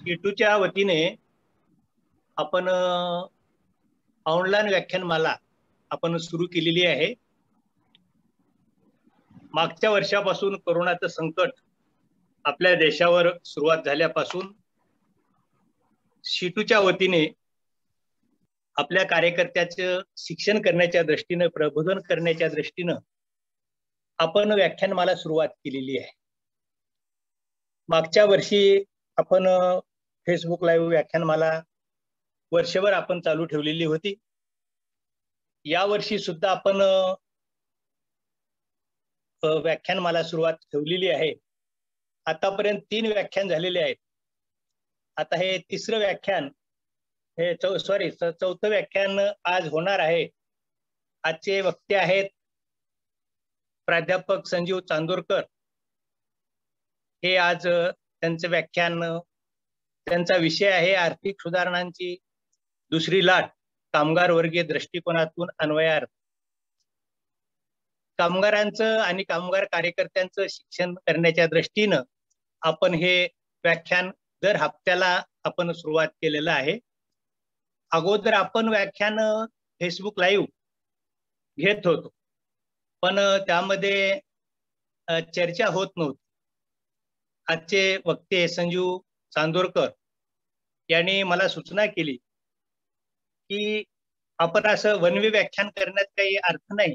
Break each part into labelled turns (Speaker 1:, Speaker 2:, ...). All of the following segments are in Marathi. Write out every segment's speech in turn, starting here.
Speaker 1: शीटूच्या वतीने आपण ऑनलाईन व्याख्यानमाला आपण सुरू केलेली आहे। मागच्या वर्षापासून कोरोनाचं संकट आपल्या देशावर सुरुवात झाल्यापासून शीटूच्या वतीने आपल्या कार्यकर्त्याचं शिक्षण करण्याच्या दृष्टीने, प्रबोधन करण्याच्या दृष्टीने आपण व्याख्यानमाला सुरुवात केलेली आहे। मागच्या वर्षी आपण फेसबुक लाईव्ह व्याख्यानमाला वर्षभर आपण चालू ठेवलेली होती। या वर्षी सुद्धा आपण व्याख्यानमाला सुरुवात ठेवलेली आहे। आतापर्यंत 3 व्याख्यान झालेले आहेत। आता हे तिसरं व्याख्यान, हे चौथं व्याख्यान आज होणार आहे। आजचे वक्ते आहेत प्राध्यापक संजीव चांदोरकर। हे आज त्यांचं व्याख्यान, त्यांचा विषय आहे आर्थिक सुधारणांची दुसरी लाट, कामगार वर्गीय दृष्टिकोनातून अन्वयार्थ। कामगारांचं आणि कामगार कार्यकर्त्यांचं शिक्षण करण्याच्या दृष्टीनं आपण हे व्याख्यान दर हप्त्याला आपण सुरुवात केलेलं आहे। अगोदर आपण व्याख्यान फेसबुक लाईव्ह घेत होतो, पण त्यामध्ये चर्चा होत नव्हती। आजचे वक्ते संजीव चांदोरकर यांनी मला सूचना केली की आपण असं वनवे व्याख्यान करण्यात काही अर्थ नाही,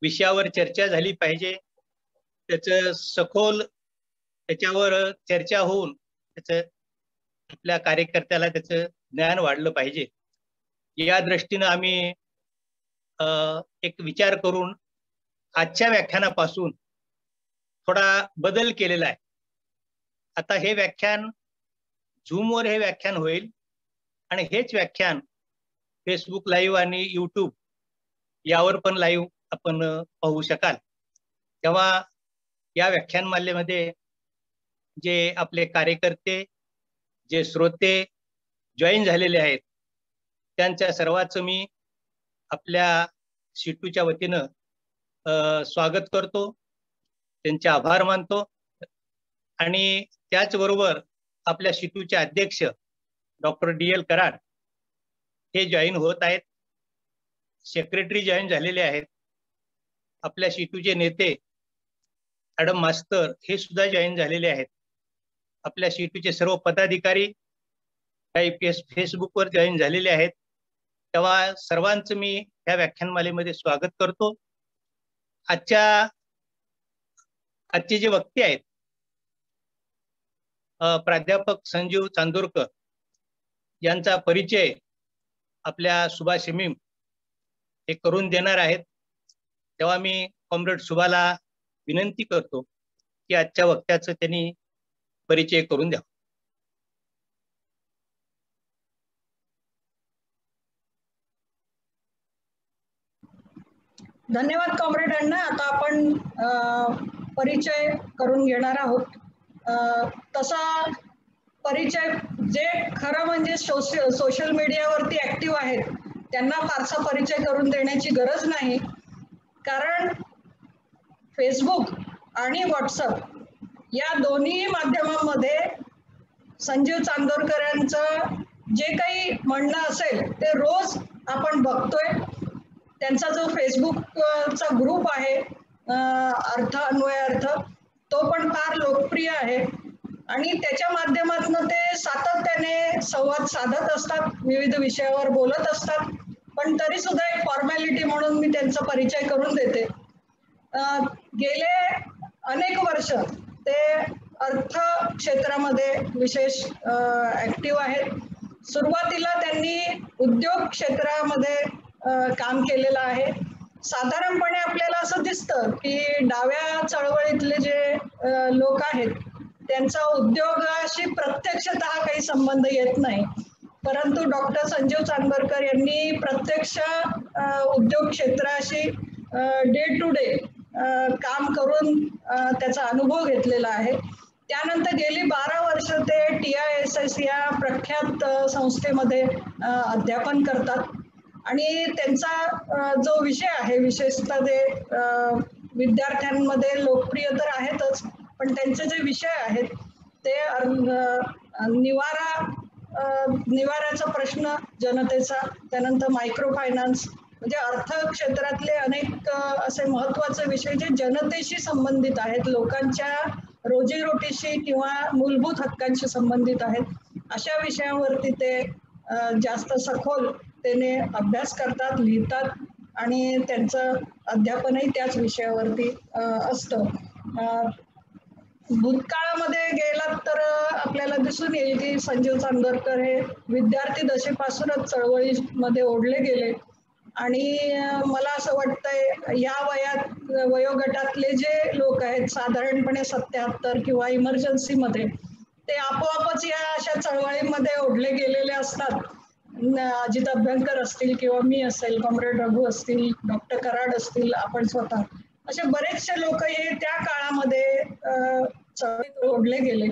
Speaker 1: विषयावर चर्चा झाली पाहिजे, त्याचं सखोल त्याच्यावर चर्चा होऊन त्याचं आपल्या कार्यकर्त्याला त्याचं ज्ञान वाढलं पाहिजे। या दृष्टीने आम्ही एक विचार करून आजच्या व्याख्यानापासून थोडा बदल केलेला आहे। आता हे व्याख्यान झूमवर हे व्याख्यान होईल आणि हेच व्याख्यान फेसबुक लाईव्ह आणि यूट्यूब यावर पण लाईव्ह आपण पाहू शकाल। तेव्हा या व्याख्यानमालेमध्ये जे आपले कार्यकर्ते, जे श्रोते जॉईन झालेले आहेत, त्यांच्या सर्वांचं मी आपल्या शीटूच्या वतीनं स्वागत करतो, त्यांचे आभार मानतो। आणि त्याचबरोबर आपल्या शीटूचे अध्यक्ष डॉक्टर DL कराड हे जॉईन होत आहेत, सेक्रेटरी जॉईन झालेले आहेत। आपल्या शीटूचे नेते मॅडम मास्तर हे सुद्धा जॉईन झालेले आहेत। आपल्या शीटूचे सर्व पदाधिकारी काही फेसबुकवर जॉईन झालेले आहेत। तेव्हा सर्वांचं मी या व्याख्यानमालेमध्ये स्वागत करतो। आजचे जे वक्ते आहेत प्राध्यापक संजीव चांदोरकर यांचा परिचय आपल्या सुभाष मीम हे करून देणार आहेत। तेव्हा मी कॉम्रेड सुभाला विनंती करतो की आजच्या वक्त्याचं त्यांनी परिचय करून द्यावा।
Speaker 2: धन्यवाद कॉम्रेड अण्णा। आता आपण परिचय करून घेणार आहोत। तसा परिचय जे खरं म्हणजे सोशल मीडियावरती ऍक्टिव्ह आहेत त्यांना फारसा परिचय करून देण्याची गरज नाही, कारण फेसबुक आणि व्हॉट्सअप या दोन्ही माध्यमांमध्ये संजीव चांदोरकर यांचं जे काही म्हणणं असेल ते रोज आपण बघतोय। त्यांचा जो फेसबुकचा ग्रुप आहे अर्थ अन्वय अर्थ, तो पण फार लोकप्रिय आहे आणि त्याच्या माध्यमातून ते सातत्याने संवाद साधत असतात, विविध विषयावर बोलत असतात। पण तरी सुद्धा एक फॉर्मॅलिटी म्हणून मी त्यांचा परिचय करून देते। गेले अनेक वर्ष ते अर्थ क्षेत्रामध्ये विशेष ऍक्टिव्ह आहेत। सुरुवातीला त्यांनी उद्योग क्षेत्रामध्ये काम केलेलं आहे। साधारणपणे आपल्याला असं दिसतं की डाव्या चळवळीतले जे लोक आहेत त्यांचा उद्योगाशी प्रत्यक्षतः काही संबंध येत नाही, परंतु डॉक्टर संजीव चांदोरकर यांनी प्रत्यक्ष उद्योग क्षेत्राशी डे टू डे काम करून त्याचा अनुभव घेतलेला आहे। त्यानंतर गेली 12 वर्ष ते TISS या प्रख्यात संस्थेमध्ये अध्यापन करतात आणि त्यांचा जो विषय आहे, विशेषतः ते विद्यार्थ्यांमध्ये लोकप्रिय तर आहेतच, पण त्यांचे जे विषय आहेत ते निवाऱ्याचा प्रश्न जनतेचा, त्यानंतर मायक्रो फायनान्स, म्हणजे अर्थ क्षेत्रातले अनेक असे महत्वाचे विषय जे जनतेशी संबंधित आहेत, लोकांच्या रोजीरोटीशी किंवा मूलभूत हक्कांशी संबंधित आहेत, अशा विषयांवरती ते जास्त सखोलतेने अभ्यास करतात, लिहितात आणि त्यांचं अध्यापनही त्याच विषयावरती असतं. भूतकाळामध्ये गेलात तर आपल्याला दिसून येईल की संजीव चांदोरकर हे विद्यार्थी दशेपासूनच चळवळीमध्ये ओढले गेले आणि मला असं वाटतंय या वयोगटातले जे लोक आहेत साधारणपणे 77 किंवा इमर्जन्सीमध्ये, ते आपोआपच या अशा चळवळीमध्ये ओढले गेलेले असतात. अजित अभ्यंकर असतील किंवा मी असेल, कॉम्रेड रघु असतील, डॉक्टर कराड असतील, आपण स्वतः, असे बरेचसे लोक हे त्या काळामध्ये चळवळीत ओढले गेले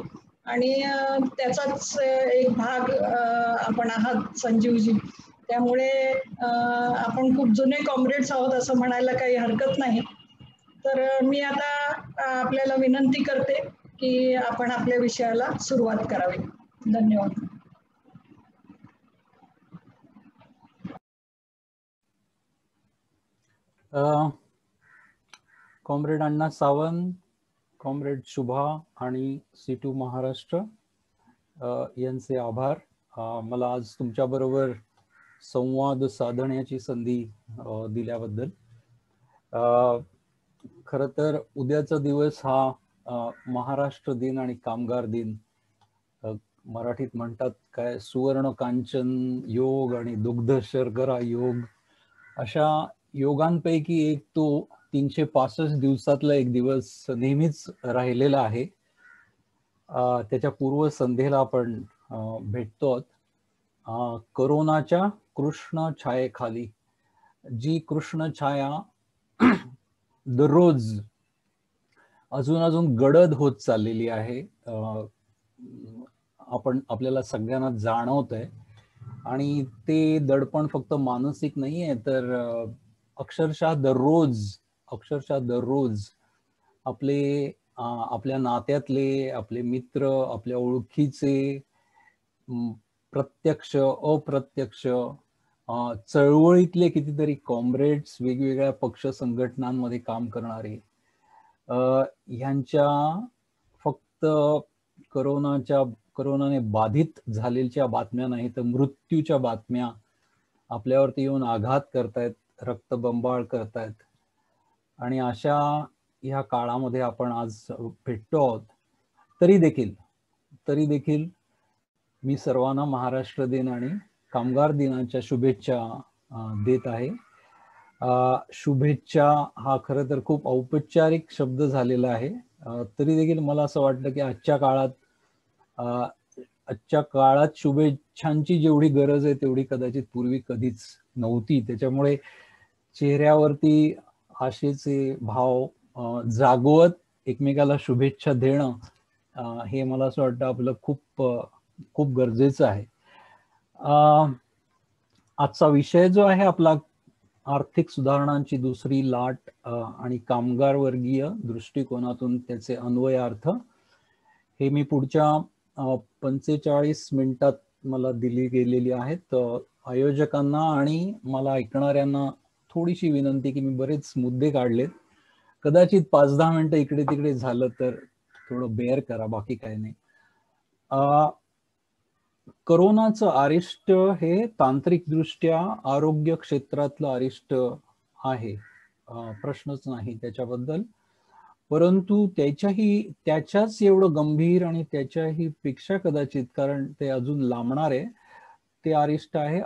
Speaker 2: आणि त्याचाच एक भाग आपण आहात संजीवजी. त्यामुळे आपण खूप जुने कॉम्रेड्स आहोत असं म्हणायला काही हरकत नाही. तर मी आता आपल्याला विनंती करते की आपण आपल्या विषयाला सुरुवात करावी. धन्यवाद.
Speaker 3: कॉम्रेड अण्णा सावंत, कॉम्रेड शुभा आणि C2 महाराष्ट्र यांचे आभार. मला आज तुमच्याबरोबर संवाद साधण्याची संधी दिल्याबद्दल. खरं तर उद्याचा दिवस हा महाराष्ट्र दिन आणि कामगार दिन, मराठीत म्हणतात काय, सुवर्ण कांचन योग आणि दुग्ध शर्करा योग, अशा योगांपैकी एक तो 365 दिवसातला एक दिवस नेहमीच राहिलेला आहे. त्याच्या पूर्वसंध्येला आपण भेटतो करोनाच्या कृष्ण छायेखाली. जी कृष्ण छाया दररोज अजून गडद होत चाललेली आहे, आपल्याला सगळ्यांना जाणवत आहे. आणि ते दडपण फक्त मानसिक नाही आहे, तर अक्षरशः दररोज आपल्या नात्यातले, आपले मित्र, आपल्या ओळखीचे, प्रत्यक्ष अप्रत्यक्ष चळवळीतले कितीतरी कॉम्रेड्स, वेगवेगळ्या पक्ष संघटनांमध्ये काम करणारे, ह्यांच्या फक्त करोनाने बाधित झालेल्या बातम्या नाही तर मृत्यूच्या बातम्या आपल्यावरती येऊन आघात करतायत, रक्तबंबाळ करतायत. आणि अशा ह्या काळामध्ये आपण आज भेटतो आहोत. तरी देखील मी सर्वांना महाराष्ट्र दिन आणि कामगार दिनाच्या शुभेच्छा देत आहे. शुभेच्छा हा खरं तर खूप औपचारिक शब्द झालेला आहे. तरी देखील मला असं वाटतं की आजच्या काळात शुभेच्छांची जेवढी गरज आहे तेवढी कदाचित पूर्वी कधीच नव्हती. त्याच्यामुळे चेहऱ्यावरती आशेचे भाव जागवत एकमेकाला शुभेच्छा देणं हे मला असं वाटतं आपलं खूप गरजेचं आहे. आजचा विषय जो आहे आपला, आर्थिक सुधारणांची दुसरी लाट आणि कामगार वर्गीय दृष्टिकोनातून त्याचे अन्वयार्थ, हे मी पुढच्या 45 मिनिटात मला दिली गेलेली आहेत. आयोजकांना आणि मला ऐकणाऱ्यांना थोडीशी विनंती की मी बरेच मुद्दे काढलेत, कदाचित 5-10 मिनिटं इकडे तिकडे झालं तर थोडं बेअर करा, बाकी काही नाही. करोनाचं अरिष्ट हे तांत्रिकदृष्ट्या आरोग्य क्षेत्रातलं अरिष्ट आहे, प्रश्नच नाही त्याच्याबद्दल. परंतु त्याच्याच एवढं गंभीर आणि त्याच्याही पेक्षा कदाचित, कारण ते अजून लांबणार आहे, ते अरिष्ट आहे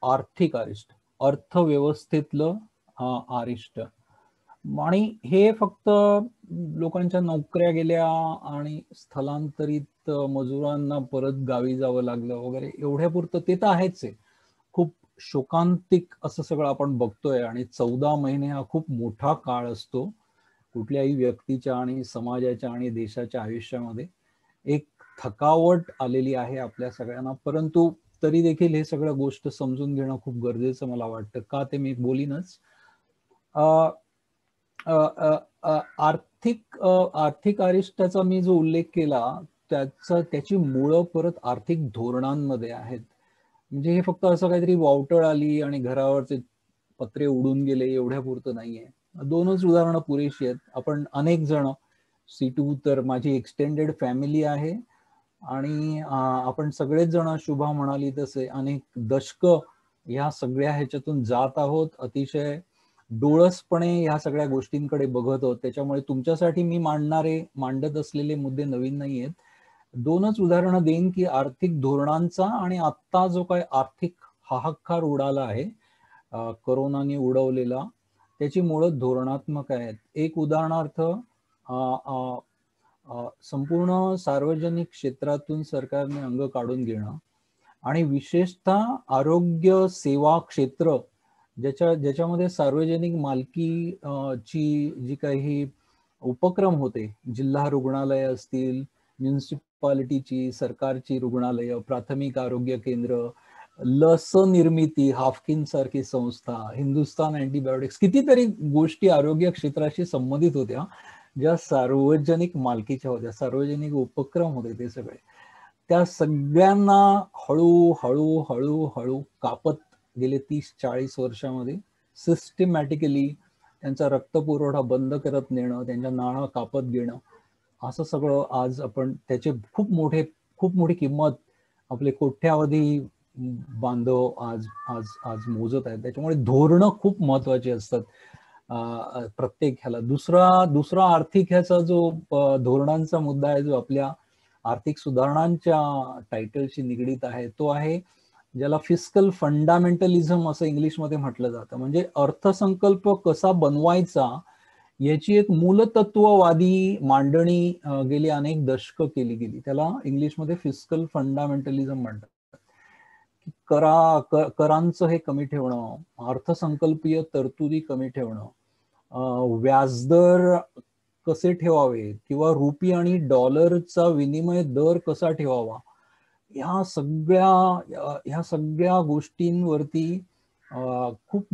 Speaker 3: आर्थिक अरिष्ट, अर्थव्यवस्थेतलं अरिष्ट. आणि हे फक्त लोकांच्या नोकऱ्या गेल्या आणि स्थलांतरित मजुरांना परत गावी जावं लागलं वगैरे एवढ्यापुरतं ते तर आहेच आहे. खूप शोकांतिक असं सगळं आपण बघतोय. आणि 14 महिने हा खूप मोठा काळ असतो कुठल्याही व्यक्तीच्या आणि समाजाच्या आणि देशाच्या आयुष्यामध्ये. एक थकावट आलेली आहे आपल्या सगळ्यांना, परंतु तरी देखील हे सगळं गोष्ट समजून घेणं खूप गरजेचं मला वाटतं. का ते मी बोलीनच. आर्थिक अरिष्टाचा मी जो उल्लेख केला त्याची मुळं परत आर्थिक धोरणांमध्ये आहेत. म्हणजे हे फक्त असं काहीतरी वावटळ आली आणि घरावरचे पत्रे उडून गेले एवढ्या पुरतं नाहीये. 2च उदाहरणं पुरेशी आहेत. आपण अनेक जण, C2 तर माझी एक्सटेंडेड फॅमिली आहे आणि आपण सगळेच जण शुभा म्हणाली तसे अनेक दशक ह्या सगळ्या ह्याच्यातून जात आहोत. अतिशय डोळसपणे ह्या सगळ्या गोष्टींकडे बघत आहोत. त्याच्यामुळे तुमच्यासाठी मी मांडत असलेले मुद्दे नवीन नाही आहेत. 2च उदाहरणं देईन की आर्थिक धोरणांचा आणि आत्ता जो काय आर्थिक हाहाकार उडाला आहे कोरोनाने उडवलेला, त्याची मुळं धोरणात्मक आहेत. एक उदाहरणार्थ संपूर्ण सार्वजनिक क्षेत्रातून सरकारने अंग काढून घेणं आणि विशेषतः आरोग्य सेवा क्षेत्र ज्याच्यामध्ये सार्वजनिक मालकी ची जी काही उपक्रम होते, जिल्हा रुग्णालय असतील, म्युनिसिपालिटीची, सरकारची रुग्णालय, प्राथमिक आरोग्य केंद्र, लस निर्मिती, हाफकिन सारखी संस्था, हिंदुस्तान अँटीबायोटिक्स, कितीतरी गोष्टी आरोग्य क्षेत्राशी संबंधित होत्या ज्या सार्वजनिक मालकीच्या होत्या, सार्वजनिक उपक्रम होते ते सगळे. त्या सगळ्यांना हळूहळू हळूहळू कापत गेले 30-40 वर्षामध्ये सिस्टमॅटिकली त्यांचा रक्तपुरवठा बंद करत नेणं, त्यांच्या नाळा कापत घेणं, असं सगळं आज आपण त्याचे खूप मोठी किंमत आपले कोट्यावधी बांधव आज आज आज मोजत आहेत. त्याच्यामुळे धोरणं खूप महत्वाची असतात प्रत्येक ह्याला. दुसरा आर्थिक ह्याचा जो धोरणांचा मुद्दा आहे, जो आपल्या आर्थिक सुधारणांच्या टायटलशी निगडीत आहे, तो आहे ज्याला फिस्कल फंडामेंटलिझम असं इंग्लिशमध्ये म्हटलं जातं. म्हणजे अर्थसंकल्प कसा बनवायचा याची एक मूलतत्ववादी मांडणी गेली अनेक दशक केली गेली. त्याला इंग्लिशमध्ये फिस्कल फंडामेंटलिझम म्हणतात. करांचं हे कमी ठेवणं, अर्थसंकल्पीय तरतुदी कमी ठेवणं, व्याजदर कसे ठेवावे किंवा रुपी आणि डॉलरचा विनिमय दर कसा ठेवावा, ह्या सगळ्या गोष्टींवरती खूप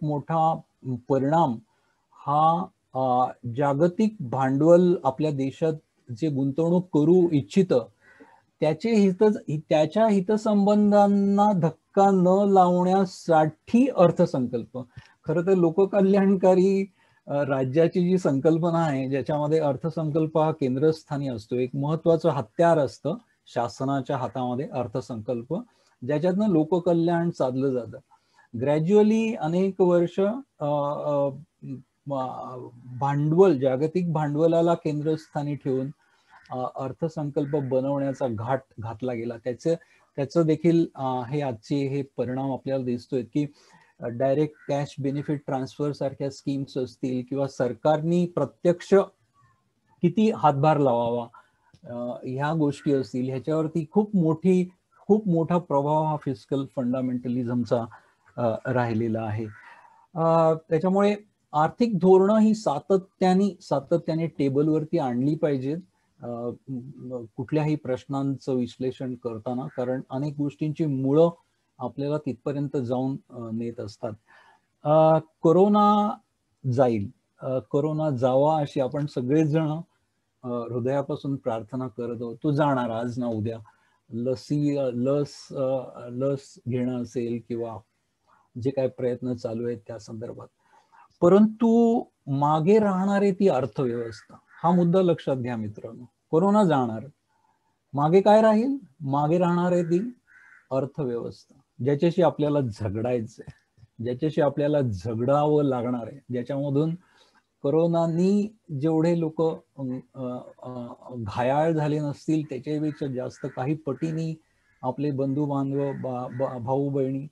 Speaker 3: मोठा परिणाम हा जागतिक भांडवल आपल्या देशात जे गुंतवणूक करू इच्छित त्याच्या हितसंबंधांना धक्का न लावण्यासाठी अर्थसंकल्प. खरं तर लोककल्याणकारी राज्याची जी संकल्पना आहे, ज्याच्यामध्ये अर्थसंकल्प हा केंद्रस्थानी असतो, एक महत्वाचं हत्यार असतं शासनाच्या हातामध्ये अर्थसंकल्प, ज्याच्यातनं लोककल्याण साधलं जातं. ग्रॅज्युअली अनेक वर्ष भांडवल, जागतिक भांडवलाला केंद्रस्थानी ठेवून अर्थसंकल्प बनवण्याचा घाट घातला गेला. त्याचं देखील हे परिणाम आपल्याला दिसतोय की डायरेक्ट कॅश बेनिफिट ट्रान्सफर सारख्या स्कीम्स असतील किंवा सरकारनी प्रत्यक्ष किती हातभार लावावा ह्या गोष्टी असतील, ह्याच्यावरती खूप मोठा प्रभाव हा फिस्कल फंडामेंटलिझमचा राहिलेला आहे. त्याच्यामुळे आर्थिक धोरणं ही सातत्याने टेबलवरती आणली पाहिजेत कुठल्याही प्रश्नांचं विश्लेषण करताना, कारण अनेक गोष्टींची मुळं आपल्याला तिथपर्यंत जाऊन नेत असतात. कोरोना जावा अशी आपण सगळेच जण हृदयापासून प्रार्थना करत आहोत. तो जाणार आज ना उद्या. लस घेणं असेल किंवा जे काही प्रयत्न चालू आहेत त्या संदर्भात, परंतु मागे राहणारे ती अर्थव्यवस्था, हा मुद्दा लक्षात घ्या मित्रांनो. कोरोना जाणार, मागे काय राहील? मागे राहणार आहे ती अर्थव्यवस्था, ज्याच्याशी आपल्याला झगडायचंय, ज्याच्याशी आपल्याला झगडावं लागणार आहे, ज्याच्यामधून कोरोनानी जेवढे लोक घायाळ झाले नसतील त्याच्यापेक्षा जास्त काही पटीने आपले बंधू बांधव, भाऊ बहिणी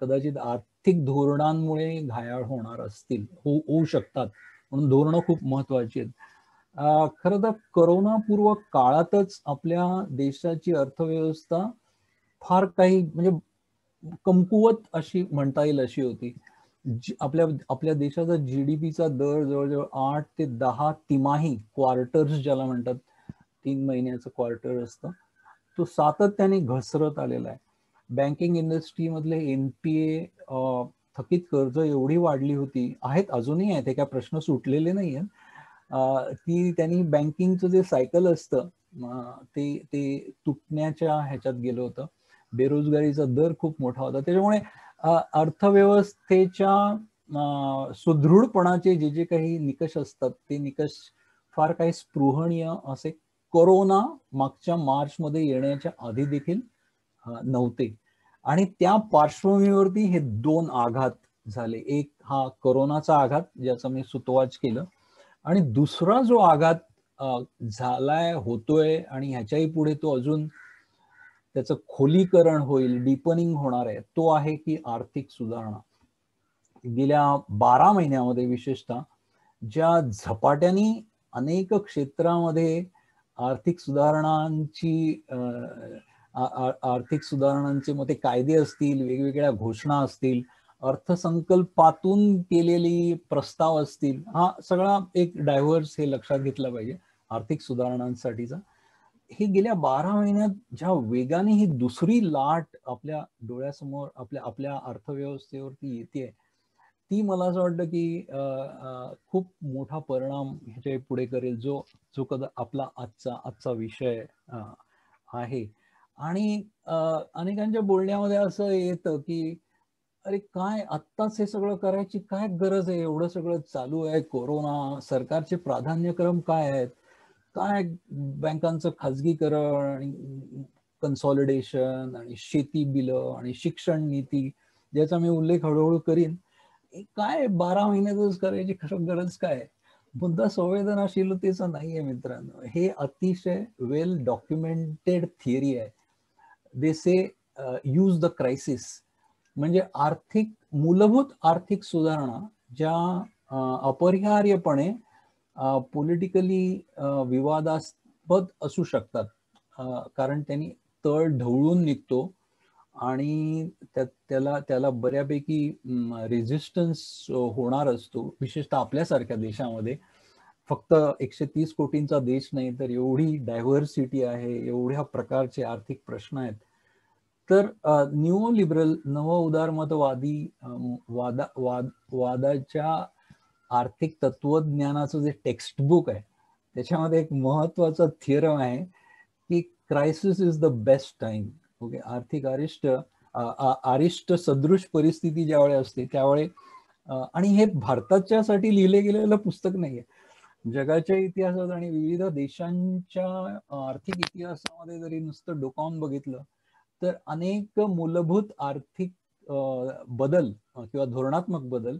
Speaker 3: कदाचित आर्थिक धोरणांमुळे घायाळ होणार असतील, होऊ शकतात. म्हणून धोरणं खूप महत्वाची आहेत. खरं तर कोरोनापूर्व काळातच आपल्या देशाची अर्थव्यवस्था फार काही म्हणजे कमकुवत अशी म्हणता येईल अशी होती. आपल्या देशाचा GDPचा दर जवळजवळ 8 ते 10 तिमाही, क्वार्टर्स ज्याला म्हणतात, 3 महिन्याचं क्वार्टर असतं, तो सातत्याने घसरत आलेला आहे. बँकिंग इंडस्ट्री मधले NPA, थकीत कर्ज एवढी वाढली होती, आहेत अजूनही आहेत, हे काय प्रश्न सुटलेले नाही आहेत, की त्यांनी बँकिंगचं जे सायकल असतं ते तुटण्याच्या ह्याच्यात गेलं होतं. बेरोजगारीचा दर खूप मोठा होता. त्याच्यामुळे अर्थव्यवस्थेच्या सुदृढपणाचे जे काही निकष असतात ते निकष फार काही स्पृहणीय असे कोरोना मागच्या मार्चमध्ये येण्याच्या आधी देखील नव्हते. आणि त्या पार्श्वभूमीवरती हे दोन आघात झाले. एक हा कोरोनाचा आघात ज्याचा मी सुतवाच केलं, आणि दुसरा जो आघात झालाय होतोय आणि ह्याच्याही पुढे तो अजून त्याचं खोलीकरण होईल, डीपनिंग होणार आहे, तो आहे की आर्थिक सुधारणा. गेल्या 12 महिन्यामध्ये विशेषतः ज्या झपाट्याने अनेक क्षेत्रामध्ये आर्थिक सुधारणांचे मग ते कायदे असतील, वेगवेगळ्या घोषणा असतील, अर्थसंकल्पातून केलेली प्रस्ताव असतील, हा सगळा एक डायव्हर्स हे लक्षात घेतला पाहिजे आर्थिक सुधारणांसाठीचा. हे गेल्या 12 महिन्यात ज्या वेगाने ही दुसरी लाट आपल्या डोळ्यासमोर आपल्या अर्थव्यवस्थेवरती येते, ती मला असं वाटतं की खूप मोठा परिणाम ह्याच्या पुढे करेल, जो कदा आपला आजचा विषय आहे. आणि अनेकांच्या बोलण्यामध्ये असं येतं की अरे काय आत्ताच हे सगळं करायची काय गरज आहे, एवढं सगळं चालू आहे, कोरोना, सरकारचे प्राधान्यक्रम काय आहेत, काय बँकांचं खाजगीकरण आणि कन्सॉलिडेशन आणि शेती बिलं आणि शिक्षण नीती, ज्याचा मी उल्लेख हळूहळू करीन. काय 12 महिन्यातच करायची खरं गरज काय? मुद्दा संवेदनशीलतेचा नाहीये मित्रांनो, हे अतिशय वेल डॉक्युमेंटेड थिअरी आहे. दे से यूज द क्रायसिस, म्हणजे मूलभूत आर्थिक सुधारणा ज्या अपरिहार्यपणे पॉलिटिकली विवादास्पद असू शकतात, कारण त्यांनी तळ ढवळून निघतो आणि त्याला बऱ्यापैकी रेझिस्टन्स होणार असतो, विशेषतः आपल्यासारख्या देशामध्ये. फक्त 130 कोटींचा देश नाही, तर एवढी डायव्हर्सिटी आहे, एवढ्या प्रकारचे आर्थिक प्रश्न आहेत. तर न्यू लिबरल नव उदारमतवादी वादाच्या आर्थिक तत्वज्ञानाचं जे टेक्स्टबुक आहे त्याच्यामध्ये एक महत्वाचा थिअरम आहे की crisis is the best time. Okay, आर्थिक अरिष्ट सदृश परिस्थिती ज्यावेळी असते त्यावेळी, आणि हे भारताच्यासाठी लिहिले गेलेलं पुस्तक नाहीये, जगाच्या इतिहासात आणि विविध देशांच्या आर्थिक इतिहासामध्ये जरी नुसतं डोकावून बघितलं तर अनेक मूलभूत आर्थिक बदल किंवा धोरणात्मक बदल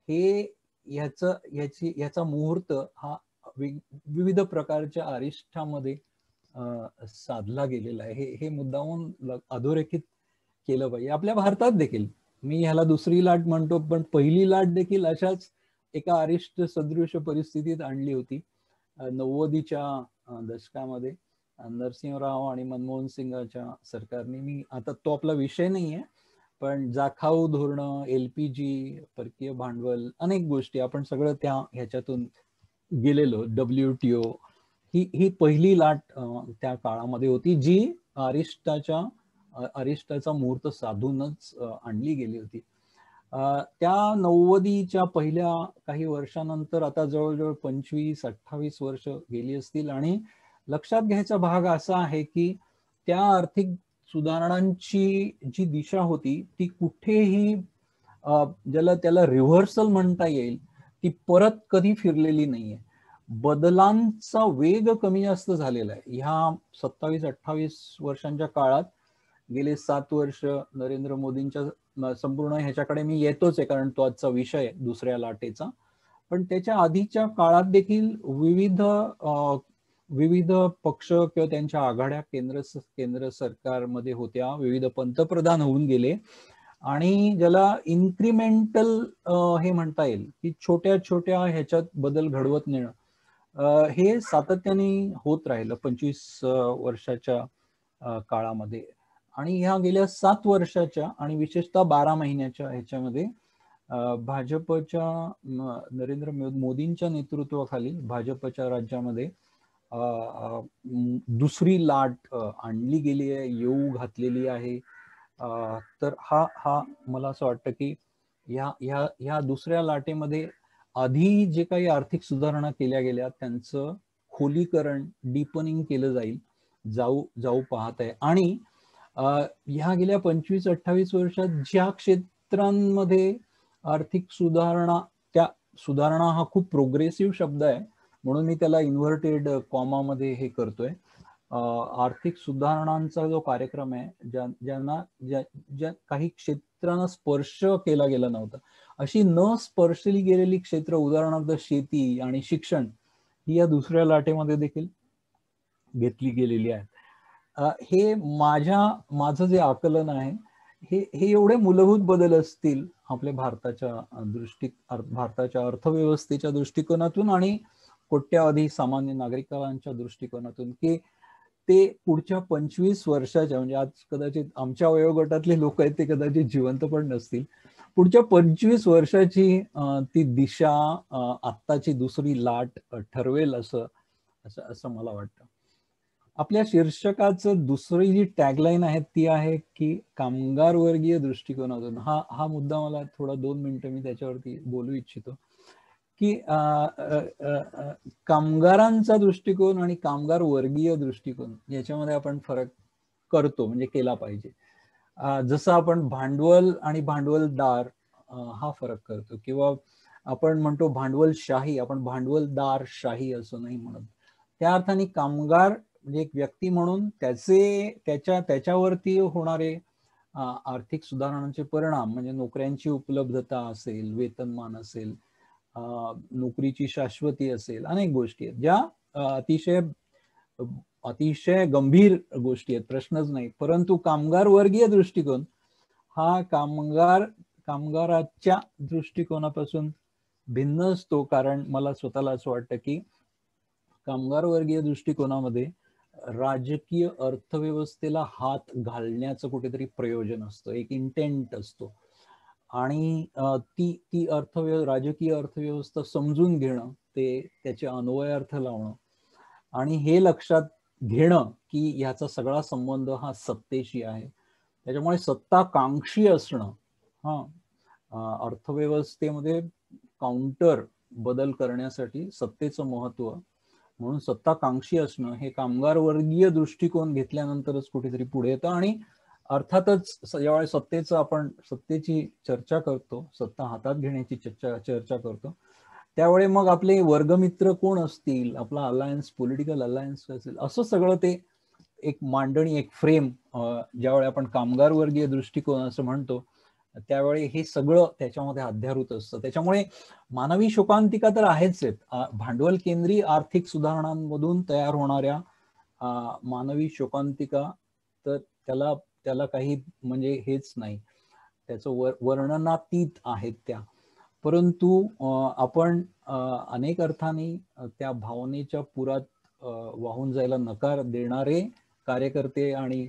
Speaker 3: हे याचा मुहूर्त हा विविध प्रकारच्या अरिष्ठामध्ये साधला गेलेला आहे. हे मुद्दामून अधोरेखित केलं पाहिजे. आपल्या भारतात देखील मी ह्याला दुसरी लाट म्हणतो, पण पहिली लाट देखील अशाच एका अरिष्ट सदृश परिस्थितीत आणली होती 90च्या दशकामध्ये नरसिंहराव आणि मनमोहन सिंगाच्या सरकारने. मी आता तो आपला विषय नाहीये, पण जाखाऊ धोरणं, LPG, परकीय भांडवल, अनेक गोष्टी आपण सगळं ह्याच्यातून गेलेलो. WTO ही पहिली लाट त्या काळामध्ये होती जी अरिष्टाचा मुहूर्त साधूनच आणली गेली होती. त्या 90च्या पहिल्या काही वर्षानंतर आता जवळजवळ 25-28 वर्ष गेली असतील, आणि लक्षात घ्यायचा भाग असा आहे की त्या आर्थिक सुधारणांची जी दिशा होती ती कुठेही त्याला रिव्हर्सल म्हणता येईल, ती परत कधी फिरलेली नाहीये. बदलांचा वेग कमी जास्त झालेला आहे. ह्या 27-28 वर्षांच्या काळात गेले 7 वर्ष नरेंद्र मोदींच्या संपूर्ण ह्याच्याकडे मी येतोच आहे, कारण तो आजचा विषय आहे दुसऱ्या लाटेचा. पण त्याच्या आधीच्या काळात देखील विविध पक्ष किंवा त्यांच्या आघाड्या केंद्र सरकारमध्ये होत्या, विविध पंतप्रधान होऊन गेले, आणि ज्याला इन्क्रिमेंटल हे म्हणता येईल की छोट्या छोट्या ह्याच्यात बदल घडवत नेणं हे सातत्याने होत राहिलं 25 वर्षाच्या काळामध्ये. आणि ह्या गेल्या 7 वर्षाच्या आणि विशेषतः 12 महिन्याच्या ह्याच्यामध्ये भाजपच्या नरेंद्र मोदींच्या नेतृत्वाखाली भाजपच्या राज्यामध्ये दुसरी लाट आणली गेली आहे, येऊ घातलेली आहे. तर हा मला असं वाटतं की ह्या दुसऱ्या लाटेमध्ये आधी जे काही आर्थिक सुधारणा केल्या गेल्या त्यांचं खोलीकरण, डीपनिंग केलं जाऊ पाहत आहे. आणि ह्या गेल्या 25-28 वर्षात ज्या क्षेत्रांमध्ये आर्थिक सुधारणा, त्या सुधारणा हा खूप प्रोग्रेसिव्ह शब्द आहे म्हणून मी त्याला इन्व्हर्टेड कॉमामध्ये हे करतोय. आर्थिक सुधारणांचा जो कार्यक्रम आहे, ज्या काही क्षेत्रांना स्पर्श केला गेला नव्हता, अशी न स्पर्शली गेलेली क्षेत्र, उदाहरणार्थ शेती आणि शिक्षण, ही या दुसऱ्या लाटेमध्ये देखील घेतली गेलेली आहेत. हे माझं जे आकलन आहे, हे एवढे मूलभूत बदल असतील आपल्या भारताच्या अर्थव्यवस्थेच्या दृष्टिकोनातून आणि कोट्यावधी सामान्य नागरिकांच्या दृष्टिकोनातून, की ते पुढच्या 25 वर्षाच्या, म्हणजे आज कदाचित आमच्या वयोगटातले लोक आहेत ते कदाचित जिवंत पण नसतील, पुढच्या 25 वर्षाची ती दिशा आत्ताची दुसरी लाट ठरवेल असं मला वाटतं. आपल्या शीर्षकाचं दुसरी जी टॅगलाईन आहे ती आहे की कामगार वर्गीय दृष्टिकोनातून. हा मुद्दा मला थोडा 2 मिनिटं मी त्याच्यावरती बोलू इच्छितो की कामगारांचा दृष्टिकोन आणि कामगार वर्गीय दृष्टिकोन याच्यामध्ये आपण फरक करतो, म्हणजे केला पाहिजे. जसं आपण भांडवल आणि भांडवलदार हा फरक करतो, किंवा आपण म्हणतो भांडवलशाही, आपण भांडवलदारशाही असं नाही म्हणत. त्या अर्थाने कामगार म्हणजे एक व्यक्ती म्हणून त्याच्यावरती होणारे आर्थिक सुधारणांचे परिणाम, म्हणजे नोकऱ्यांची उपलब्धता असेल, वेतनमान असेल, नोकरीची शाश्वती असेल, अनेक गोष्टी आहेत ज्या अतिशय गंभीर गोष्टी आहेत, प्रश्नच नाही. परंतु कामगार वर्गीय दृष्टिकोन हा कामगाराच्या दृष्टिकोनापासून भिन्न असतो. कारण मला स्वतःला असं वाटतं की कामगार वर्गीय दृष्टिकोनामध्ये राजकीय अर्थव्यवस्थेला हात घालण्याचं कुठेतरी प्रयोजन असतं, एक इंटेंट असतो. आणि ती राजकीय अर्थव्यवस्था समजून घेणं, त्याचे अन्वयार्थ लावणं आणि हे लक्षात घेणं की ह्याचा सगळा संबंध हा सत्तेशी आहे. त्याच्यामुळे सत्ताकांक्षी असणं, अर्थव्यवस्थेमध्ये काउंटर बदल करण्यासाठी सत्तेचं महत्व, म्हणून सत्ताकांक्षी असणं हे कामगार वर्गीय दृष्टिकोन घेतल्यानंतरच कुठेतरी पुढे येतं. आणि अर्थातच ज्यावेळी सत्तेची चर्चा करतो, सत्ता हातात घेण्याची चर्चा करतो, त्यावेळी मग आपले वर्गमित्र कोण असतील, आपला अलायन्स, पॉलिटिकल अलायन्स असेल, असं सगळं ते एक मांडणी, एक फ्रेम, ज्यावेळी आपण कामगार वर्गीय दृष्टिकोन असं म्हणतो त्यावेळी हे सगळं त्याच्यामध्ये अध्यारूत असतं. त्याच्यामुळे मानवी शोकांतिका तर आहेच आहेत. भांडवल केंद्रीय आर्थिक सुधारणांमधून तयार होणाऱ्या मानवी शोकांतिका, तर त्याला काही म्हणजे हेच नाही, त्याचं वर्णनातीत आहेत त्या. परंतु आपण अनेक अर्थाने त्या भावनेच्या पुरात वाहून जायला नकार देणारे कार्यकर्ते आणि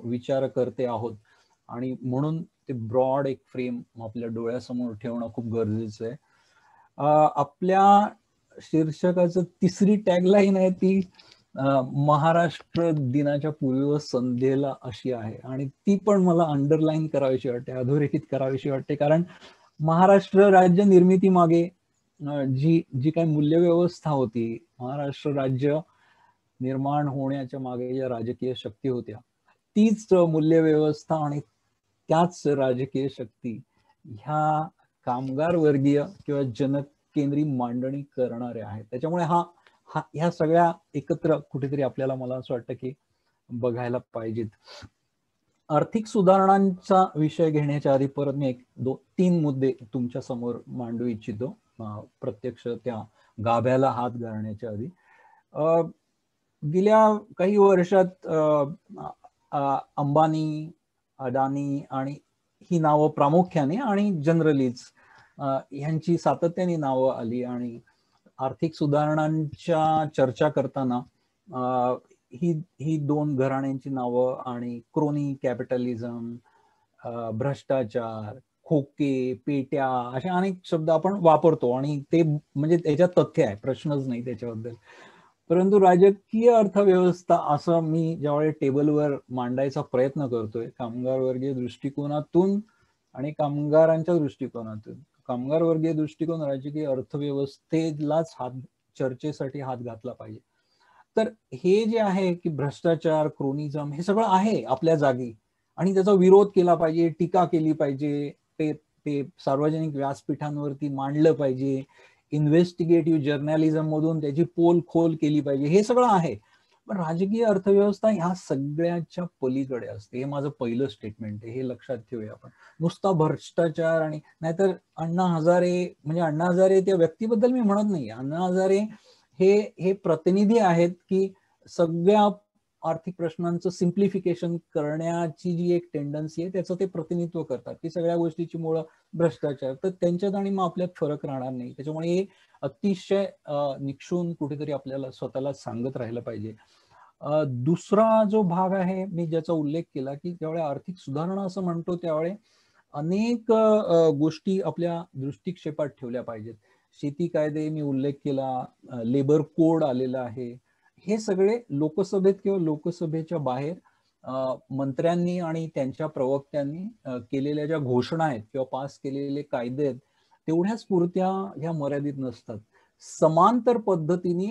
Speaker 3: विचारकर्ते आहोत. आणि म्हणून ते ब्रॉड एक फ्रेम आपल्या डोळ्यासमोर ठेवणं खूप गरजेचं आहे. आपल्या शीर्षकाचं तिसरी टॅगलाईन आहे ती महाराष्ट्र दिनाच्या पूर्व संध्येला अशी आहे. आणि ती पण मला अंडरलाईन करावीशी वाटते, अधोरेखित करावीशी वाटते. कारण महाराष्ट्र राज्य निर्मिती मागे जी काही मूल्यव्यवस्था होती, महाराष्ट्र राज्य निर्माण होण्याच्या मागे ज्या राजकीय शक्ती होत्या, तीच मूल्यव्यवस्था आणि त्याच राजकीय शक्ती ह्या कामगार वर्गीय किंवा जनकेंद्री मांडणी करणाऱ्या आहेत. त्याच्यामुळे ह्या सगळ्या एकत्र कुठेतरी आपल्याला, मला असं वाटतं की बघायला पाहिजेत. आर्थिक सुधारणांचा विषय घेण्याच्या आधी परत मी 2-3 मुद्दे तुमच्या समोर मांडू इच्छितो, प्रत्यक्ष त्या गाभ्याला हात घालण्याच्या आधी. गेल्या काही वर्षात अंबानी, अदानी आणि ही नावं प्रामुख्याने आणि जनरलीच ह्यांची सातत्याने नावं आली. आणि आर्थिक सुधारणांच्या चर्चा करताना ही 2 घराण्यांची नावं आणि क्रोनी कॅपिटलिझम, भ्रष्टाचार, खोके, पेट्या अशा अनेक शब्द आपण वापरतो आणि ते म्हणजे त्याच्यात तथ्य आहे, प्रश्नच नाही त्याच्याबद्दल. परंतु राजकीय अर्थव्यवस्था असं मी ज्यावेळी टेबलवर मांडायचा प्रयत्न करतोय कामगार वर्गीय दृष्टिकोनातून आणि कामगारांच्या दृष्टिकोनातून, कामगार वर्गीय दृष्टिकोन राजकीय अर्थव्यवस्थेलाच चर्चेसाठी हात घातला पाहिजे. तर हे जे आहे की भ्रष्टाचार, क्रोनिझम हे सगळं आहे आपल्या जागी आणि त्याचा विरोध केला पाहिजे, टीका केली पाहिजे, ते सार्वजनिक व्यासपीठांवरती मांडलं पाहिजे, इन्व्हेस्टिगेटिव्ह जर्नलिझम मधून त्याची पोल खोल केली पाहिजे, हे सगळं आहे. पण राजकीय अर्थव्यवस्था ह्या सगळ्याच्या पलीकडे असते. हे माझं पहिलं स्टेटमेंट आहे, हे लक्षात ठेवूया आपण. नुसता भ्रष्टाचार आणि नाहीतर अण्णा हजारे, म्हणजे अण्णा हजारे त्या व्यक्तीबद्दल मी म्हणत नाही, अण्णा हजारे हे प्रतिनिधी आहेत की सगळ्या आर्थिक प्रश्नांचं सिम्प्लिफिकेशन करण्याची जी एक टेंडन्सी आहे त्याचं ते प्रतिनिधित्व करतात, की सगळ्या गोष्टीची मुळं भ्रष्टाचार. तर त्यांच्यात आणि मग आपल्यात फरक राहणार नाही. त्याच्यामुळे हे अतिशय निक्षून कुठेतरी आपल्याला स्वतःला सांगत राहिलं पाहिजे. दुसरा जो भाग आहे मी ज्याचा उल्लेख केला की ज्यावेळी आर्थिक सुधारणा असं म्हणतो त्यावेळी अनेक गोष्टी आपल्या दृष्टिक्षेपात ठेवल्या पाहिजेत. शेती कायदे मी उल्लेख केला, लेबर कोड आलेला आहे. हे सगळे लोकसभेत किंवा लोकसभेच्या बाहेर मंत्र्यांनी आणि त्यांच्या प्रवक्त्यांनी केलेल्या ज्या घोषणा आहेत किंवा पास केलेले कायदे आहेत तेवढ्याच पुरत्या ह्या मर्यादित नसतात. समांतर पद्धतीने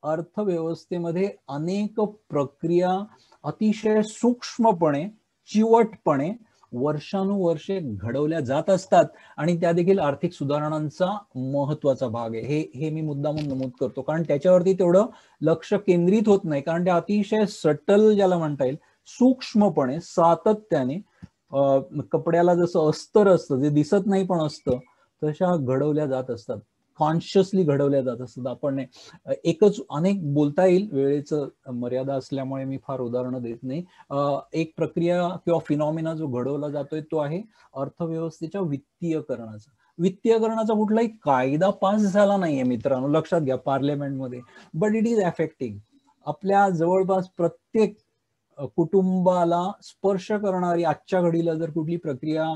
Speaker 3: अर्थव्यवस्थेमध्ये अनेक प्रक्रिया अतिशय सूक्ष्मपणे, चिवटपणे वर्षानुवर्षे घडवल्या जात असतात आणि त्या देखील आर्थिक सुधारणांचा महत्वाचा भाग आहे. हे मी मुद्दामून नमूद करतो, कारण त्याच्यावरती तेवढं लक्ष केंद्रित होत नाही, कारण ते अतिशय सटल ज्याला म्हणता येईल, सूक्ष्मपणे, सातत्याने कपड्याला जसं अस्तर असतं, जे दिसत नाही पण असतं, तशा घडवल्या जात असतात, कॉन्शियसली घडवल्या जात असतात. आपण एकच अनेक बोलता येईल, वेळेचं मर्यादा असल्यामुळे मी फार उदाहरणं देत नाही. एक प्रक्रिया किंवा फिनॉमिना जो घडवला जातोय तो आहे अर्थव्यवस्थेच्या वित्तीयकरणाचा. वित्तीयकरणाचा कुठलाही कायदा पास झाला नाहीये मित्रांनो, लक्षात घ्या, पार्लमेंटमध्ये, बट इट इज एफेक्टिंग. आपल्या जवळपास प्रत्येक कुटुंबाला स्पर्श करणारी आजच्या घडीला जर कुठली प्रक्रिया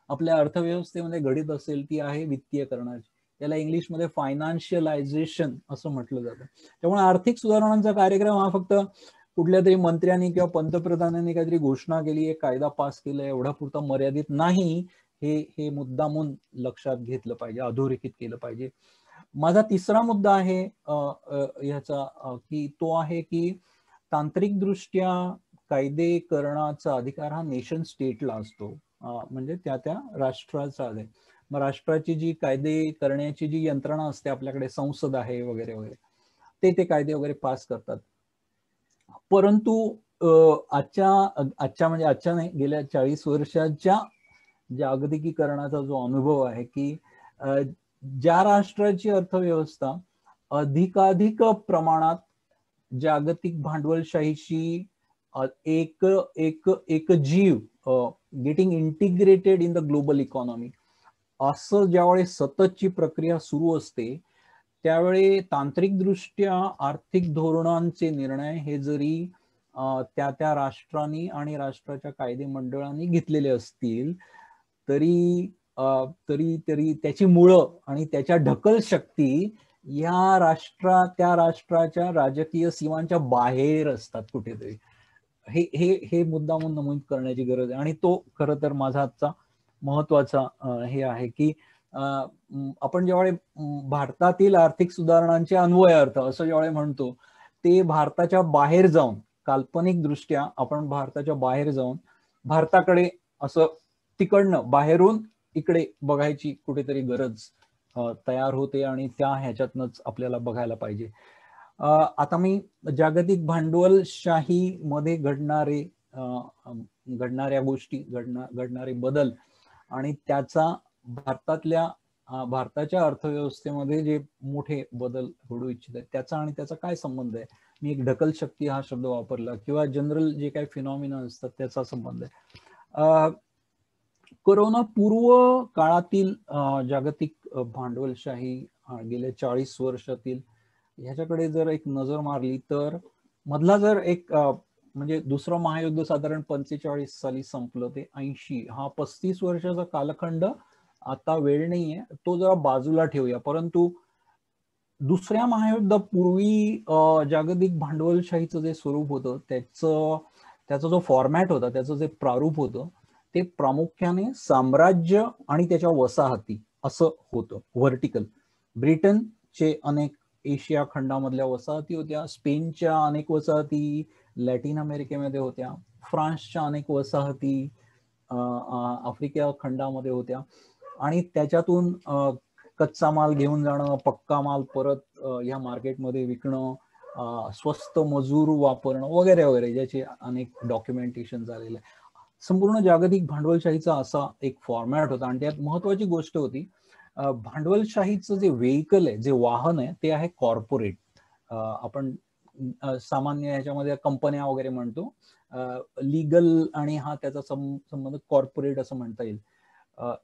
Speaker 3: आपल्या अर्थव्यवस्थेमध्ये घडित असेल ती आहे वित्तीयकरणाची. त्याला इंग्लिशमध्ये फायनान्शियलायझेशन असं म्हटलं जातं. त्यामुळे आर्थिक सुधारणांचा कार्यक्रम हा फक्त कुठल्या तरी मंत्र्यांनी किंवा पंतप्रधानांनी काहीतरी घोषणा केली, एक कायदा पास केला, एवढा पुरता मर्यादित नाही. हे मुद्दामून लक्षात घेतलं पाहिजे, अधोरेखित केलं पाहिजे. माझा तिसरा मुद्दा आहे ह्याचा की तो आहे की तांत्रिकदृष्ट्या कायदे करण्याचा अधिकार हा नेशन स्टेटला असतो, म्हणजे त्या राष्ट्राचा आहे. मग राष्ट्राची जी कायदे करण्याची जी यंत्रणा असते, आपल्याकडे संसद आहे वगैरे वगैरे, ते कायदे वगैरे पास करतात. परंतु आजच्या नाही, गेल्या 40 वर्षाच्या जागतिकीकरणाचा जो अनुभव आहे की ज्या राष्ट्राची अर्थव्यवस्था अधिकाधिक प्रमाणात जागतिक भांडवलशाहीशी एक जीव getting integrated in the global economy असं ज्यावेळी सततची प्रक्रिया सुरू असते, त्यावेळी तांत्रिकदृष्ट्या आर्थिक धोरणांचे निर्णय हे जरी त्या राष्ट्रांनी आणि राष्ट्राच्या कायदे मंडळांनी घेतलेले असतील तरी त्याची मुळं आणि त्याच्या ढकल शक्ती त्या राष्ट्राच्या राजकीय सीमांच्या बाहेर असतात कुठेतरी. हे मुद्दा म्हणून नमूद करण्याची गरज आहे. आणि तो खरं तर माझा आजचा महत्वाचा हे आहे की आपण ज्यावेळी भारतातील आर्थिक सुधारणांचे अन्वय अर्थ असं ज्यावेळी म्हणतो, ते भारताच्या बाहेर जाऊन, काल्पनिक दृष्ट्या आपण भारताच्या बाहेर जाऊन भारताकडे असं तिकडनं बाहेरून इकडे बघायची कुठेतरी गरज तयार होते आणि त्या ह्याच्यातनच आपल्याला बघायला पाहिजे. आता मी जागतिक भांडवलशाही मध्ये घडणाऱ्या गोष्टी, घडणारे बदल आणि त्याचा भारताच्या अर्थव्यवस्थेमध्ये जे मोठे बदल घडू इच्छित आहेत त्याचा आणि त्याचा काय संबंध आहे, मी एक ढकल शक्ती हा शब्द वापरला किंवा जनरल जे काही फिनॉमिना असतात त्याचा संबंध आहे. कोरोना पूर्व काळातील जागतिक भांडवलशाही गेल्या 40 वर्षातील ह्याच्याकडे जर एक नजर मारली तर मधला जर एक म्हणजे दुसरं महायुद्ध साधारण 45 साली संपलं, ते 80, हा 35 वर्षाचा कालखंड आता वेळ नाहीये, तो जरा बाजूला ठेवूया. परंतु दुसऱ्या महायुद्धापूर्वी जागतिक भांडवलशाहीचं जे स्वरूप होतं त्याचा जो फॉर्मॅट होता, त्याचं जे प्रारूप होतं, ते प्रामुख्याने साम्राज्य आणि त्याच्या वसाहती असं होतं व्हर्टिकल. ब्रिटनचे अनेक एशिया खंडामधल्या वसाहती होत्या, स्पेनच्या अनेक वसाहती लॅटिन अमेरिकेमध्ये होत्या, फ्रान्सच्या अनेक वसाहती आफ्रिका खंडामध्ये होत्या, आणि त्याच्यातून कच्चा माल घेऊन जाणं, पक्का माल परत या मार्केटमध्ये विकणं, स्वस्त मजूर वापरणं वगैरे वगैरे, ज्याचे अनेक डॉक्युमेंटेशन झालेलं आहे. संपूर्ण जागतिक भांडवलशाहीचा असा एक फॉर्मॅट होता. आणि त्यात महत्वाची गोष्ट होती, भांडवलशाहीचं जे व्हेइकल आहे, जे वाहन आहे, ते आहे कॉर्पोरेट. आपण सामान्य ह्याच्यामध्ये कंपन्या वगैरे म्हणतो, लीगल आणि हा त्याचा संबंध कॉर्पोरेट असं म्हणता येईल.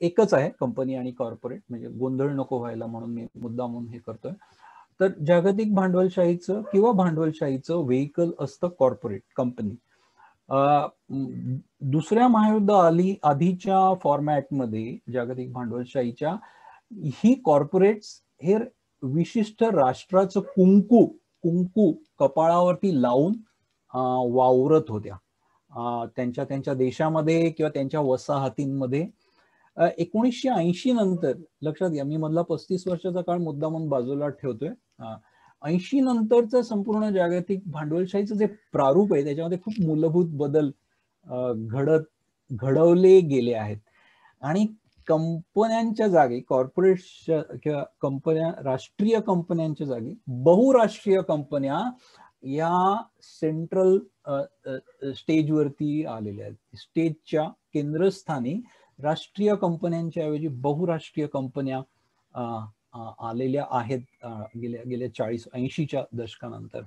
Speaker 3: एकच आहे कंपनी आणि कॉर्पोरेट, म्हणजे गोंधळ नको व्हायला म्हणून मी मुद्दामून हे करतोय. तर जागतिक भांडवलशाहीचं किंवा भांडवलशाहीचं व्हेइकल असतं कॉर्पोरेट कंपनी. दुसऱ्या महायुद्ध आधीच्या फॉर्मॅटमध्ये जागतिक भांडवलशाहीच्या ही कॉर्पोरेट्स हे विशिष्ट राष्ट्राचं कुंकू कपाळावरती लावून वावरत होत्या त्यांच्या देशामध्ये किंवा त्यांच्या वसाहतींमध्ये. 1980 नंतर, लक्षात घ्या, मी मधला 35 वर्षाचा काळ मुद्दा म्हणून बाजूला ठेवतोय. 80 नंतरचं संपूर्ण जागतिक भांडवलशाहीचं जे प्रारूप आहे त्याच्यामध्ये खूप मूलभूत बदल घडवले गेले आहेत. आणि कंपन्यांच्या जागी, कॉर्पोरेट्सच्या किंवा कंपन्या, राष्ट्रीय कंपन्यांच्या जागी बहुराष्ट्रीय कंपन्या या सेंट्रल स्टेजवरती आलेल्या आहेत. स्टेजच्या केंद्रस्थानी राष्ट्रीय कंपन्यांच्या ऐवजी बहुराष्ट्रीय कंपन्या आलेल्या आहेत गेल्या 40-80च्या दशकानंतर.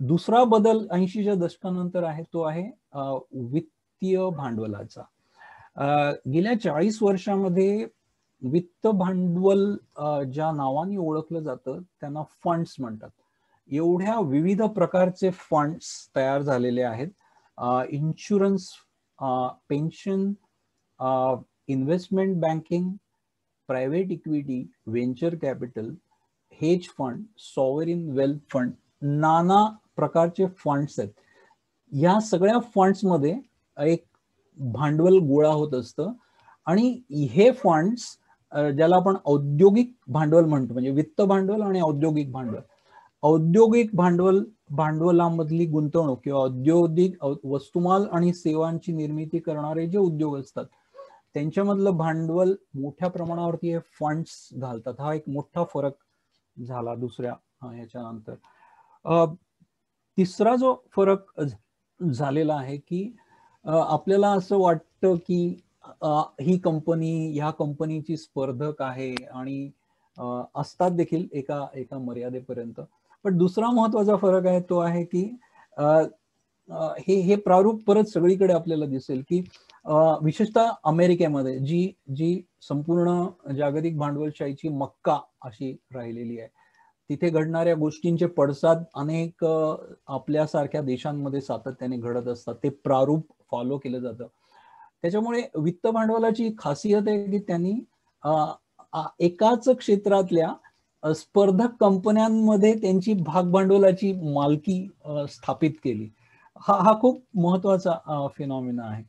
Speaker 3: दुसरा बदल 80च्या दशकानंतर आहे तो आहे वित्तीय भांडवलाचा. गेल्या 40 वर्षामध्ये वित्त भांडवल ज्या नावाने ओळखलं जातं त्यांना फंड्स म्हणतात. एवढ्या विविध प्रकारचे फंड्स तयार झालेले आहेत. Insurance, pension, investment banking, private equity, venture capital, hedge fund, sovereign wealth fund, नाना प्रकारचे फंड्स आहेत. या सगळ्या फंड्समध्ये एक भांडवल गोळा होत असतं. आणि हे फंड्स, ज्याला आपण औद्योगिक भांडवल म्हणतो, म्हणजे वित्त भांडवल आणि औद्योगिक भांडवल. औद्योगिक भांडवलामधली गुंतवणूक किंवा औद्योगिक वस्तुमाल आणि सेवांची निर्मिती करणारे जे उद्योग असतात त्यांच्यामधलं भांडवल मोठ्या प्रमाणावरती हे फंड्स घालतात. हा एक मोठा फरक झाला दुसऱ्या ह्याच्यानंतर. तिसरा जो फरक झालेला आहे की आपल्याला असं वाटतं की ही कंपनी ह्या कंपनीची स्पर्धक आहे आणि असतात देखील एका मर्यादेपर्यंत. पण दुसरा महत्वाचा फरक आहे तो आहे की हे प्रारूप परत सगळीकडे आपल्याला दिसेल की विशेषतः अमेरिकेमध्ये जी संपूर्ण जागतिक भांडवलशाहीची मक्का अशी राहिलेली आहे, तिथे घडणाऱ्या गोष्टींचे पडसाद अनेक आपल्यासारख्या देशांमध्ये सातत्याने घडत असतात. ते प्रारूप फॉलो केलं जातं. त्याच्यामुळे वित्त भांडवलाची खासियत आहे की त्यांनी एकाच क्षेत्रातल्या स्पर्धक कंपन्यांमध्ये त्यांची भागभांडवलाची मालकी स्थापित केली. हा खूप महत्वाचा फिनॉमिना आहे.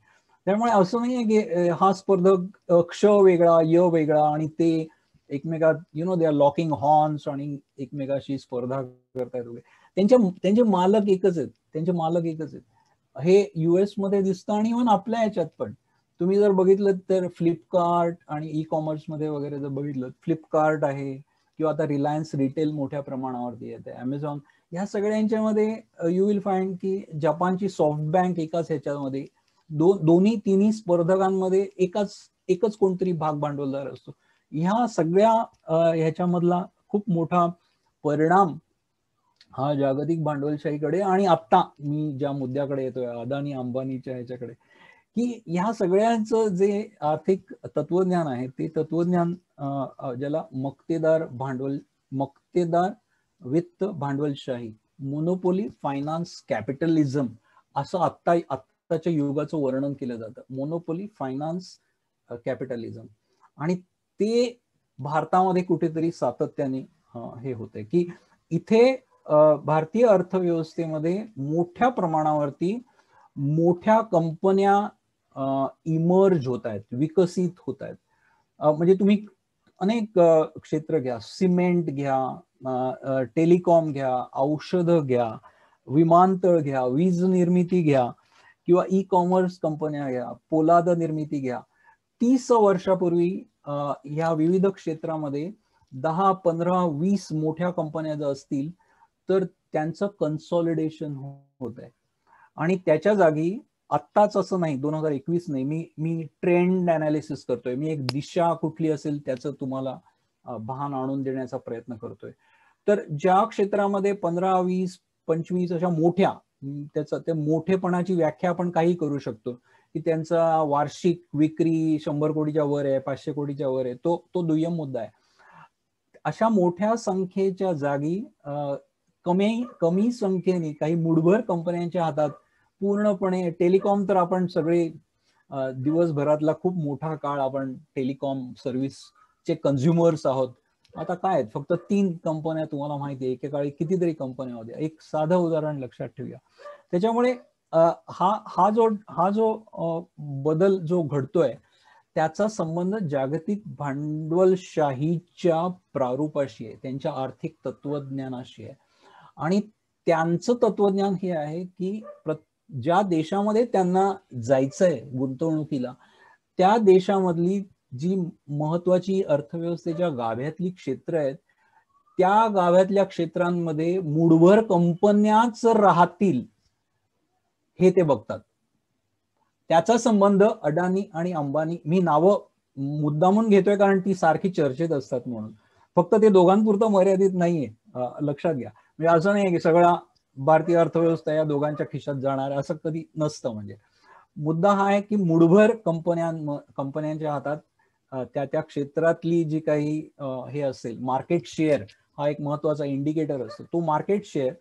Speaker 3: त्यामुळे असं नाहीये की हा स्पर्धक क्ष वेगळा, य वेगळा आणि ते एकमेकात दे आर लॉकिंग हॉर्न्स आणि एकमेकाशी स्पर्धा करतायत वगैरे. त्यांचे मालक एकच आहेत. हे US मध्ये दिसतं आणि इव्हन आपल्या याच्यात पण तुम्ही जर बघितलं तर फ्लिपकार्ट आणि ई कॉमर्स मध्ये वगैरे जर बघितलं, फ्लिपकार्ट आहे किंवा आता रिलायन्स रिटेल मोठ्या प्रमाणावरती येते, अमेझॉन, ह्या सगळ्यांच्यामध्ये यू विल फाइंड की जपानची सॉफ्ट बँक एकाच ह्याच्यामध्ये, तिन्ही स्पर्धकांमध्ये एकच कोणतरी भाग भांडवलदार असतो. ह्या सगळ्या ह्याच्यामधला खूप मोठा परिणाम हा जागतिक भांडवलशाहीकडे आणि आता मी ज्या मुद्द्याकडे येतोय अदानी अंबानीच्या ह्याच्याकडे, की ह्या सगळ्यांचं जे आर्थिक तत्वज्ञान आहे ते तत्वज्ञान ज्याला मक्तेदार वित्त भांडवलशाही, मोनोपोली फायनान्स कॅपिटलिझम असं आत्ताच्या युगाचं वर्णन केलं जातं. Monopoly finance capitalism. आणि ते भारतामध्ये कुठेतरी सातत्याने हे होतंय की इथे भारतीय अर्थव्यवस्थेमध्ये मोठ्या प्रमाणावरती मोठ्या कंपन्या इमर्ज होत आहेत, विकसित होत आहेत. म्हणजे तुम्ही अनेक क्षेत्र घ्या, सिमेंट घ्या, टेलिकॉम घ्या, औषधं घ्या, विमानतळ घ्या, वीज निर्मिती घ्या किंवा ई कॉमर्स कंपन्या घ्या, पोलाद निर्मिती घ्या. 30 वर्षापूर्वी ह्या विविध क्षेत्रामध्ये 10, 15, 20 मोठ्या कंपन्या जर असतील तर त्यांचं कन्सॉलिडेशन होत आहे. आणि त्याच्या जागी आत्ताच असं नाही, 2021 नाही, मी ट्रेंड अनालिसिस करतोय, मी एक दिशा कुठली असेल त्याचं तुम्हाला भान आणून देण्याचा प्रयत्न करतोय. तर ज्या क्षेत्रामध्ये 15, 20, 25 अशा मोठ्या, त्याचं ते मोठेपणाची व्याख्या आपण काही करू शकतो की त्यांचा वार्षिक विक्री 100 कोटीच्या वर आहे, 500 कोटीच्या वर आहे, तो दुय्यम मुद्दा आहे. अशा मोठ्या संख्येच्या जागी कमी संख्येने काही मुठभर कंपन्यांच्या हातात पूर्णपणे टेलिकॉम, तर आपण सगळे दिवसभरातला खूप मोठा काळ आपण टेलिकॉम सर्व्हिसचे कन्झ्युमर्स आहोत. आता काय आहेत, फक्त 3 कंपन्या तुम्हाला माहिती आहे, एकेकाळी कितीतरी कंपन्या होत्या. एक साधं उदाहरण लक्षात ठेवूया. त्याच्यामुळे हा जो बदल जो घडतोय त्याचा संबंध जागतिक भांडवलशाहीच्या प्रारूपाशी आहे, त्यांच्या आर्थिक तत्वज्ञानाशी आहे. आणि त्यांचं तत्वज्ञान हे आहे की ज्या देशामध्ये त्यांना जायचंय गुंतवणुकीला, त्या देशामधली जी महत्वाची अर्थव्यवस्थेच्या गाभ्यातली क्षेत्र आहेत, त्या गाभ्यातल्या क्षेत्रांमध्ये मुठभर कंपन्याच राहतील हे ते बघतात. त्याचा संबंध अडानी आणि अंबानी, मी नावं मुद्दामून घेतोय कारण ती सारखी चर्चेत असतात म्हणून, फक्त ते दोघांपुरतं मर्यादित नाहीये, लक्षात घ्या. म्हणजे असं नाही की सगळा भारतीय अर्थव्यवस्था या दोघांच्या खिशात जाणार, असं कधी नसतं. म्हणजे मुद्दा हा आहे की मुठभर कंपन्यांच्या हातात त्या क्षेत्रातली जी काही हे असेल, मार्केट शेअर हा एक महत्वाचा इंडिकेटर असतो. तो मार्केट शेअर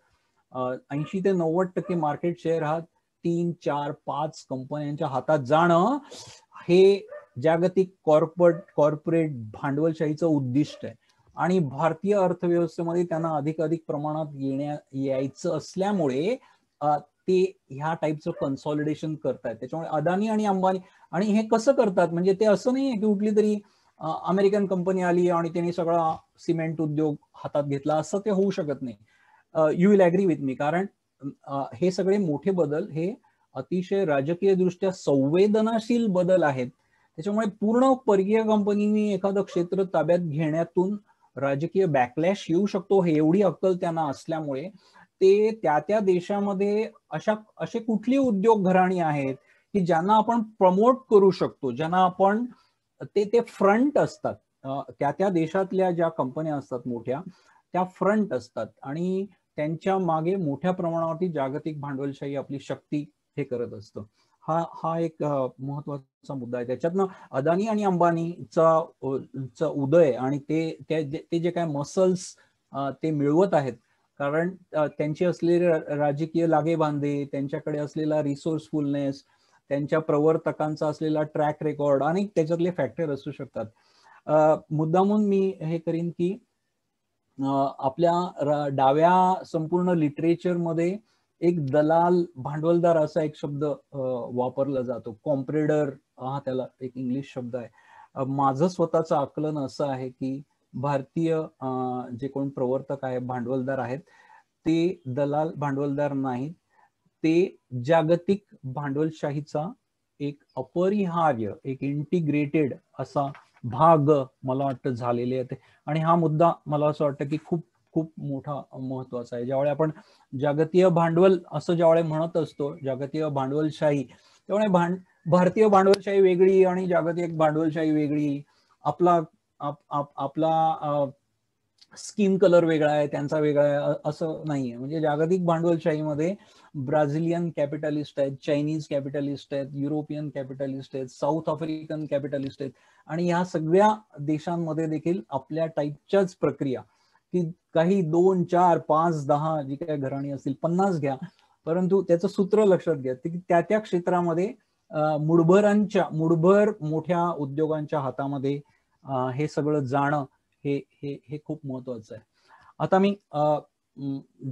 Speaker 3: 80 ते 90% मार्केट शेअर हा 3, 4, 5 कंपन्यांच्या हातात जाणं हे जागतिक कॉर्पोरेट भांडवलशाहीचं उद्दिष्ट आहे. आणि भारतीय अर्थव्यवस्थेमध्ये त्यांना अधिक प्रमाणात यायचं असल्यामुळे ते ह्या टाईपचं कन्सॉलिडेशन करतायत. त्याच्यामुळे अदानी आणि अंबानी, आणि हे कसं करतात म्हणजे ते असं नाहीये की कुठली तरी अमेरिकन कंपनी आली आणि त्यांनी सगळा सिमेंट उद्योग हातात घेतला, असं ते होऊ शकत नाही. You will agree with me, कारण हे सगळे मोठे बदल हे अतिशय राजकीय दृष्ट्या संवेदनशील बदल आहेत. त्याच्यामुळे पूर्ण परकीय कंपनीनी एखादं क्षेत्र ताब्यात घेण्यातून राजकीय बॅकलॅश येऊ शकतो, हे एवढी अक्कल त्यांना असल्यामुळे ते त्या देशामध्ये असे कुठली उद्योग घराणी आहेत की ज्यांना आपण प्रमोट करू शकतो, ज्यांना आपण ते फ्रंट असतात, त्या देशातल्या ज्या कंपन्या असतात मोठ्या, त्या फ्रंट असतात आणि त्यांच्या मागे मोठ्या प्रमाणावरती जागतिक भांडवलशाही आपली शक्ती हे करत असतं. हा एक महत्वाचा मुद्दा आहे. त्याच्यातनं अदानी आणि अंबानीचा उदय आणि ते जे काय मसल्स ते मिळवत आहेत, कारण त्यांची असलेले राजकीय लागेबांधे, त्यांच्याकडे असलेला रिसोर्सफुलनेस, त्यांच्या प्रवर्तकांचा असलेला ट्रॅक रेकॉर्ड, आणि त्याच्यातले फॅक्टर असू शकतात. मुद्दामून मी हे करीन की आपल्या डाव्या संपूर्ण लिटरेचर मध्ये एक दलाल भांडवलदार असा एक शब्द वापरला जातो, कॉम्प्रेडर हा त्याला एक इंग्लिश शब्द आहे. माझं स्वतःचं आकलन असं आहे की भारतीय जे कोण प्रवर्तक आहे, भांडवलदार आहेत, ते दलाल भांडवलदार नाहीत, ते जागतिक भांडवलशाहीचा एक अपरिहार्य, एक इंटिग्रेटेड असा भाग मला वाटतं झालेले आहे. आणि हा मुद्दा मला असं वाटतं की खूप खूप मोठा महत्वाचा आहे. ज्यावेळी आपण जागतिक भांडवल असं ज्यावेळी म्हणत असतो, जागतिक भांडवलशाही, त्यामुळे भारतीय भांडवलशाही वेगळी आणि जागतिक भांडवलशाही वेगळी, आपला स्किन कलर वेगळा आहे, त्यांचा वेगळा आहे, असं नाहीये. म्हणजे जागतिक भांडवलशाहीमध्ये ब्राझिलियन कॅपिटलिस्ट आहेत, चायनीज कॅपिटलिस्ट आहेत, युरोपियन कॅपिटलिस्ट आहेत, साऊथ आफ्रिकन कॅपिटलिस्ट आहेत, आणि या सगळ्या देशांमध्ये देखील आपल्या टाईपच्याच प्रक्रिया, की काही 2, 4, 5, 10 जी काही घराणी असतील, 50 घ्या, परंतु त्याचं सूत्र लक्षात घ्या की त्या क्षेत्रामध्ये मुठभर मोठ्या उद्योगांच्या हातामध्ये हे सगळं जाणं हे खूप महत्वाचं आहे. आता मी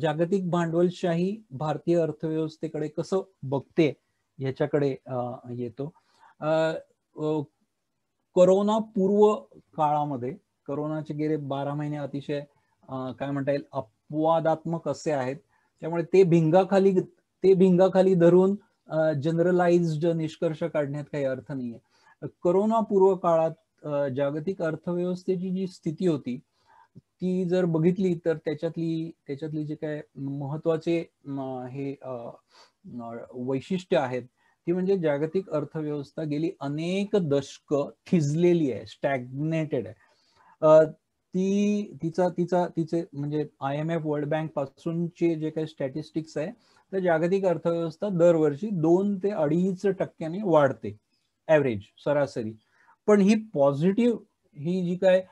Speaker 3: जागतिक भांडवलशाही भारतीय अर्थव्यवस्थेकडे कसं बघते ह्याच्याकडे येतो. कोरोना पूर्व काळामध्ये कोरोनाचे गेले 12 महिने अतिशय काय म्हणता येईल अपवादात्मक असे आहेत. त्यामुळे ते भिंगाखाली धरून जनरलाइज्ड निष्कर्ष काढण्यात काही अर्थ नाहीये. कोरोना पूर्व काळात जागतिक अर्थव्यवस्थेची जी स्थिती होती ती जर बघितली तर त्याच्यातली जे काय महत्वाचे हे वैशिष्ट्य आहेत ती म्हणजे जागतिक अर्थव्यवस्था गेली अनेक दशकं थिजलेली आहे, स्टॅग्नेटेड आहे. तिचे म्हणजे IMF वर्ल्ड बँक पासूनचे जे काही स्टॅटिस्टिक्स आहे तर जागतिक अर्थव्यवस्था दरवर्षी 2 ते 2.5% वाढते ऍव्हरेज सरासरी. पण ही जी काय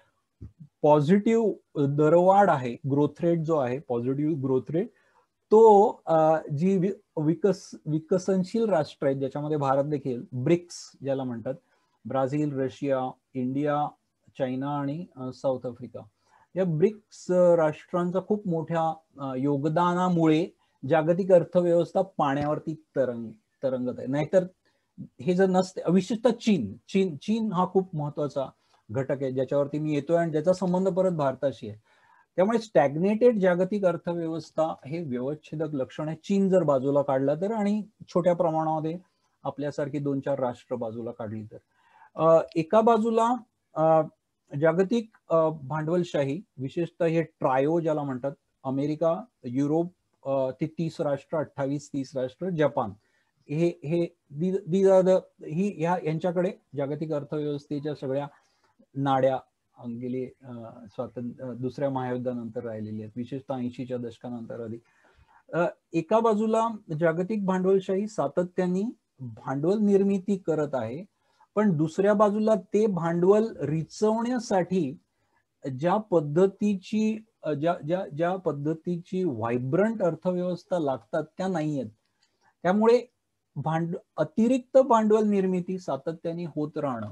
Speaker 3: पॉझिटिव्ह दरवाढ आहे, ग्रोथ रेट जो आहे पॉझिटिव्ह ग्रोथ रेट, तो जी विकसनशील राष्ट्र आहेत ज्याच्यामध्ये भारत देखील, ब्रिक्स ज्याला म्हणतात, ब्राझील, रशिया, इंडिया, चायना आणि साऊथ आफ्रिका, या ब्रिक्स राष्ट्रांचा खूप मोठ्या योगदानामुळे जागतिक अर्थव्यवस्था पाण्यावरती तरंगत आहे. नाहीतर हे जर नसते, विशेषतः चीन हा खूप महत्वाचा घटक आहे ज्याच्यावरती मी येतोय आणि ज्याचा संबंध परत भारताशी आहे. त्यामुळे स्टॅग्नेटेड जागतिक अर्थव्यवस्था हे व्यवच्छेदक लक्षण आहे चीन जर बाजूला काढला तर, आणि छोट्या प्रमाणामध्ये आपल्यासारखी 2-4 राष्ट्र बाजूला काढली तर. एका बाजूला जागतिक भांडवलशाही, विशेषतः हे ट्रायो ज्याला म्हणतात, अमेरिका, युरोप ते 30 राष्ट्र, 28-30 राष्ट्र, जपान, यांच्याकडे जागतिक अर्थव्यवस्थेच्या सगळ्या नाड्या गेली दुसऱ्या महायुद्धानंतर राहिलेली आहेत, विशेषतः 80च्या दशकानंतर अधिक. एका बाजूला जागतिक भांडवलशाही सातत्याने भांडवल निर्मिती करत आहे, पण दुसऱ्या बाजूला ते भांडवल रिचवण्यासाठी ज्या पद्धतीची व्हायब्रंट अर्थव्यवस्था लागतात त्या नाही आहेत. त्यामुळे अतिरिक्त भांडवल निर्मिती सातत्याने होत राहणं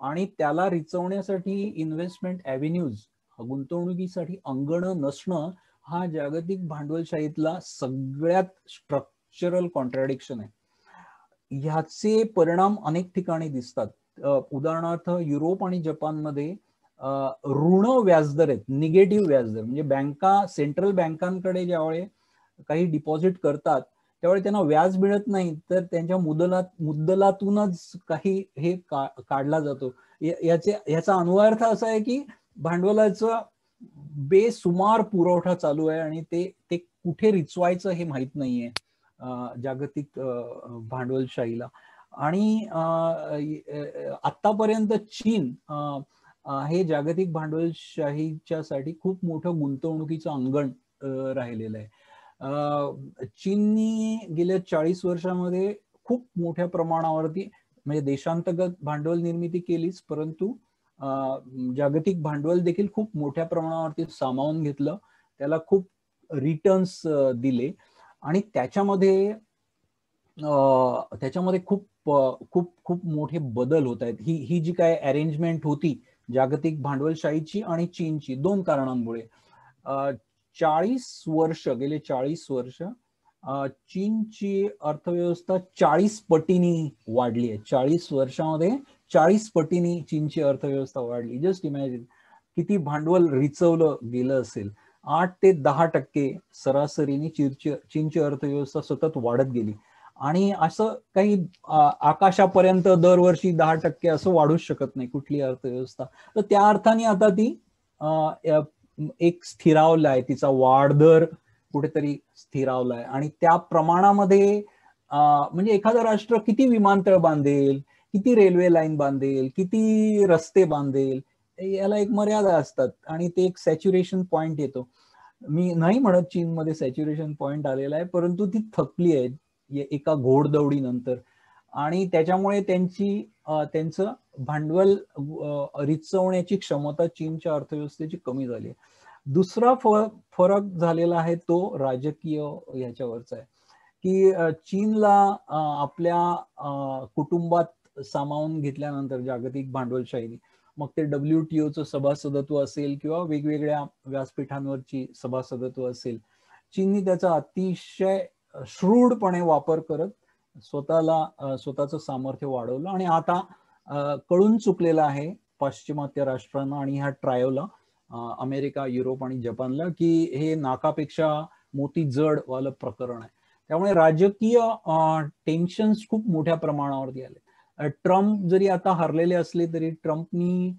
Speaker 3: आणि त्याला रिचवण्यासाठी इन्व्हेस्टमेंट ॲव्हेन्यूज, गुंतवणुकीसाठी अंगणं नसणं, हा जागतिक भांडवलशाहीतला सगळ्यात स्ट्रक्चरल कॉन्ट्रॅडिक्शन आहे. ह्याचे परिणाम अनेक ठिकाणी दिसतात. उदाहरणार्थ युरोप आणि जपानमध्ये ऋण व्याजदर आहेत, निगेटिव्ह व्याजदर, म्हणजे बँका, सेंट्रल बँकांकडे ज्यावेळी काही डिपॉझिट करतात त्यावेळी त्यांना व्याज मिळत नाही, तर त्यांच्या मुद्दलातूनच काही हे काढला जातो. याचा अन्वयार्थ असा आहे की भांडवलाचा बेसुमार पुरवठा चालू आहे आणि ते कुठे रिचवायचं हे माहित नाहीये जागतिक भांडवलशाहीला. आणि आतापर्यंत चीन हे जागतिक भांडवलशाहीच्या साठी खूप मोठं गुंतवणुकीचं अंगण राहिलेलं आहे. चीननी गेल्या 40 वर्षामध्ये खूप मोठ्या प्रमाणावरती म्हणजे देशांतर्गत भांडवल निर्मिती केलीच, परंतु जागतिक भांडवल देखील खूप मोठ्या प्रमाणावरती सामावून घेतलं, त्याला खूप रिटर्न्स दिले आणि त्याच्यामध्ये खूप खूप खूप मोठे बदल होत आहेत. ही जी काय अरेंजमेंट होती जागतिक भांडवलशाहीची आणि चीनची, 2 कारणांमुळे. गेले 40 वर्ष चीनची अर्थव्यवस्था 40 पटींनी वाढली आहे. 40 वर्षामध्ये 40 पटींनी चीनची अर्थव्यवस्था वाढली. जस्ट इमॅजिन किती भांडवल रिचवलं गेलं असेल. 8 ते 10% सरासरीने चीनची अर्थव्यवस्था सतत वाढत गेली आणि असं काही आकाशापर्यंत दरवर्षी 10% असं वाढूच शकत नाही कुठली अर्थव्यवस्था. तर त्या अर्थाने आता ती एक स्थिरावलाय, तिचा वाढदर कुठेतरी स्थिरावलाय आणि त्या प्रमाणामध्ये म्हणजे एखादं राष्ट्र किती विमानतळ बांधेल, किती रेल्वे लाईन बांधेल, किती रस्ते बांधेल, याला एक मर्यादा असतात आणि ते एक सॅच्युरेशन पॉइंट येतो. मी नाही म्हणत चीनमध्ये सॅच्युरेशन पॉइंट आलेला आहे, परंतु ती थकली आहे एका घोडदौडीनंतर आणि त्याच्यामुळे त्यांचं भांडवल रिचवण्याची क्षमता चीनच्या अर्थव्यवस्थेची कमी झाली आहे. दुसरा फरक झालेला आहे तो राजकीय ह्याच्यावरचा आहे की चीनला आपल्या कुटुंबात सामावून घेतल्यानंतर जागतिक भांडवलशाहीने, मग ते WTOचं सभासदत्व असेल किंवा वेगवेगळ्या व्यासपीठांवरची सभासदत्व असेल, चीननी त्याचा अतिशय श्रूडपणे वापर करत स्वतःचं सामर्थ्य वाढवलं आणि आता कळून चुकलेलं आहे पाश्चिमात्य राष्ट्रांना आणि ह्या ट्रायोला, अमेरिका, युरोप आणि जपानला, की हे नाकापेक्षा मोती जड वालं प्रकरण आहे. त्यामुळे राजकीय टेन्शन्स खूप मोठ्या प्रमाणावरती आले. ट्रम्प जरी आता हरलेले असले तरी ट्रम्पनी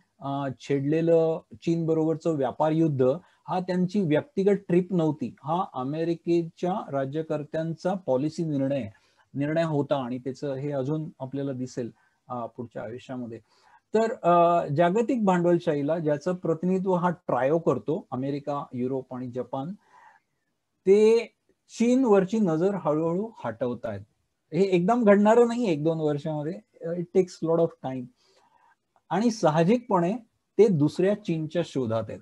Speaker 3: छेडलेलं चीन बरोबरचं व्यापार युद्ध हा त्यांची व्यक्तिगत ट्रिप नव्हती, हा अमेरिकेच्या राज्यकर्त्यांचा पॉलिसी निर्णय होता आणि त्याचं हे अजून आपल्याला दिसेल पुढच्या आयुष्यामध्ये. तर जागतिक भांडवलशाहीला ज्याचं प्रतिनिधित्व हा ट्रायो करतो, अमेरिका, युरोप आणि जपान, ते चीनवरची नजर हळूहळू हटवतायत. हे एकदम घडणारं नाही 1-2 वर्षामध्ये, it takes lot of time. आणि साहजिकपणे ते दुसऱ्या चीनच्या शोधात आहेत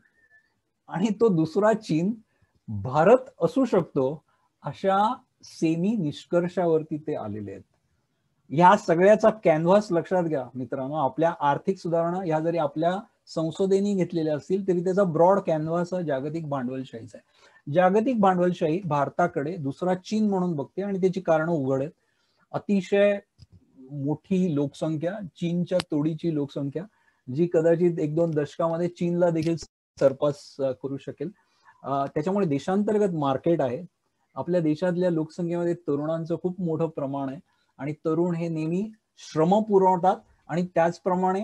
Speaker 3: आणि तो दुसरा चीन भारत असू शकतो अशा सेमी निष्कर्षावरती ते आलेले आहेत. ह्या सगळ्याचा कॅनव्हास लक्षात घ्या मित्रांनो. आपल्या आर्थिक सुधारणा ह्या जरी आपल्या संसदेने घेतलेल्या असतील तरी त्याचा ब्रॉड कॅनव्हास हा जागतिक भांडवलशाहीचा आहे. जागतिक भांडवलशाही भारताकडे दुसरा चीन म्हणून बघते आणि त्याची कारणं उघड आहेत. अतिशय मोठी लोकसंख्या, चीनच्या तोडीची लोकसंख्या, जी कदाचित 1-2 दशकामध्ये चीनला देखील सरपास करू शकेल. त्याच्यामुळे देशांतर्गत मार्केट आहे. आपल्या देशातल्या लोकसंख्येमध्ये तरुणांचं खूप मोठं प्रमाण आहे आणि तरुण हे नेहमी श्रम पुरवतात आणि त्याचप्रमाणे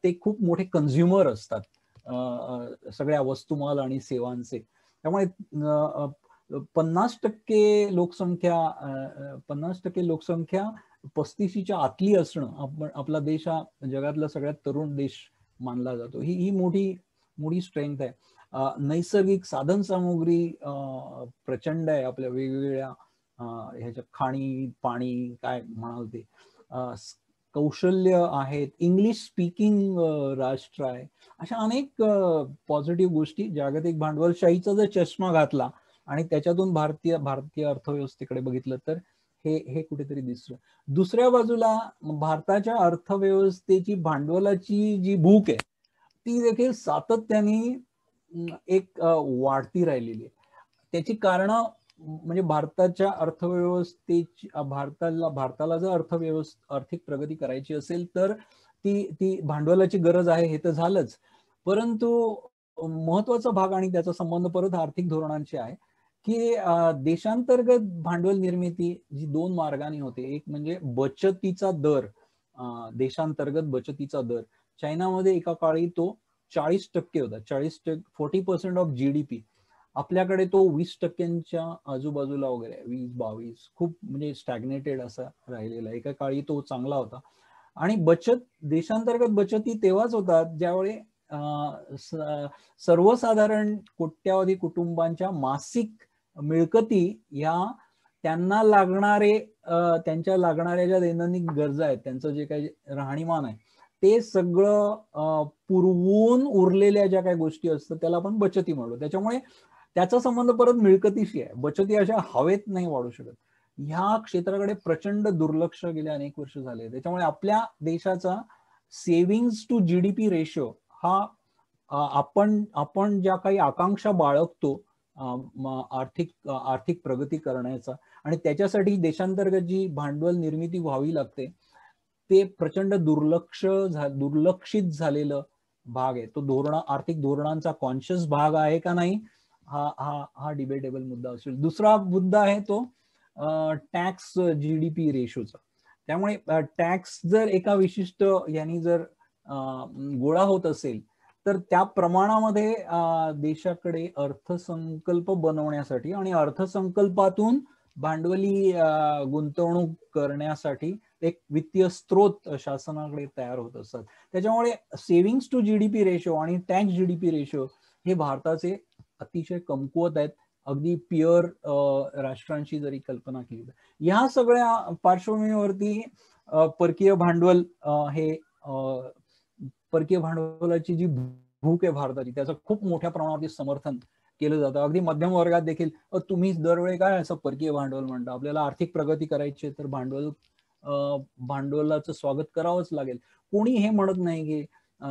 Speaker 3: ते खूप मोठे कंझ्युमर असतात सगळ्या वस्तुमाल आणि सेवांचे. त्यामुळे 50% लोकसंख्या 35च्या आतली असणं, आपला देश हा जगातला सगळ्यात तरुण देश मानला जातो. ही मोठी स्ट्रेंथ आहे. नैसर्गिक साधन सामुग्री प्रचंड आहे आपल्या वेगवेगळ्या ह्याच्या, खाणी, पाणी, काय म्हणाल ते, कौशल्य आहेत, इंग्लिश स्पीकिंग राष्ट्र आहे. अशा अनेक पॉझिटिव्ह गोष्टी. जागतिक भांडवलशाहीचा जर चष्मा घातला आणि त्याच्यातून भारतीय अर्थव्यवस्थेकडे बघितलं तर हे कुठेतरी दिसलं. दुसऱ्या बाजूला भारताच्या अर्थव्यवस्थेची भांडवलाची जी भूक आहे ती देखील सातत्याने एक वाढती राहिलेली आहे. त्याची कारणं म्हणजे भारताच्या अर्थव्यवस्थेची, भारताला जर आर्थिक प्रगती करायची असेल तर ती भांडवलाची गरज आहे, हे तर झालंच. परंतु महत्वाचा भाग आणि त्याचा संबंध परत आर्थिक धोरणांशी आहे की देशांतर्गत भांडवल निर्मिती जी 2 मार्गाने होते. एक म्हणजे बचतीचा दर, देशांतर्गत बचतीचा दर. चायनामध्ये एका काळी तो 40% होता, 40% ऑफ GDP. आपल्याकडे तो 20% आजूबाजूला वगैरे, 20-22, खूप म्हणजे स्टॅग्नेटेड असा राहिलेला. एका काळी तो चांगला होता. आणि देशांतर्गत बचती तेव्हाच होतात ज्यावेळी सर्वसाधारण कोट्यावधी कुटुंबांच्या मासिक मिळकती ह्या त्यांना त्यांच्या लागणाऱ्या ज्या दैनंदिन गरजा आहेत, त्यांचं जे काही राहणीमान आहे ते सगळं पुरवून उरलेल्या ज्या काही गोष्टी असतात त्याला आपण बचती म्हणतो. त्याच्यामुळे त्याचा संबंध परत मिळकतीशी आहे. बचती अशा हवेत नाही वाढू शकत. ह्या क्षेत्राकडे प्रचंड दुर्लक्ष गेले अनेक वर्ष झाले. त्याच्यामुळे आपल्या देशाचा सेव्हिंग्स टू GDP रेशो हा आपण ज्या काही आकांक्षा बाळगतो आर्थिक प्रगती करण्याचा आणि त्याच्यासाठी देशांतर्गत जी भांडवल निर्मिती व्हावी लागते ते प्रचंड दुर्लक्षित झालेलं भाग आहे. तो आर्थिक धोरणांचा कॉन्शियस भाग आहे का नाही हा डिबेटेबल मुद्दा असेल. दुसरा मुद्दा आहे तो टॅक्स GDP रेशोचा. त्यामुळे टॅक्स जर एका विशिष्ट यांनी जर गोळा होत असेल तर त्या प्रमाणामध्ये देशाकडे अर्थसंकल्प बनवण्यासाठी आणि अर्थसंकल्पातून भांडवली गुंतवणूक करण्यासाठी एक वित्तीय स्त्रोत शासनाकडे तयार होत असतात. त्याच्यामुळे सेव्हिंग्स टू GDP रेशो आणि टॅक्स GDP रेशो हे भारताचे अतिशय कमकुवत आहेत, अगदी पियर राष्ट्रांची जरी कल्पना केली तर. ह्या सगळ्या पार्श्वभूमीवरती परकीय भांडवलाची जी भूक आहे भारताची त्याचं खूप मोठ्या प्रमाणावरती समर्थन केलं जातं. अगदी मध्यम वर्गात देखील तुम्ही दरवेळी काय असं परकीय भांडवल म्हणता, आपल्याला आर्थिक प्रगती करायची तर भांडवलाचं स्वागत करावंच लागेल. कोणी हे म्हणत नाही की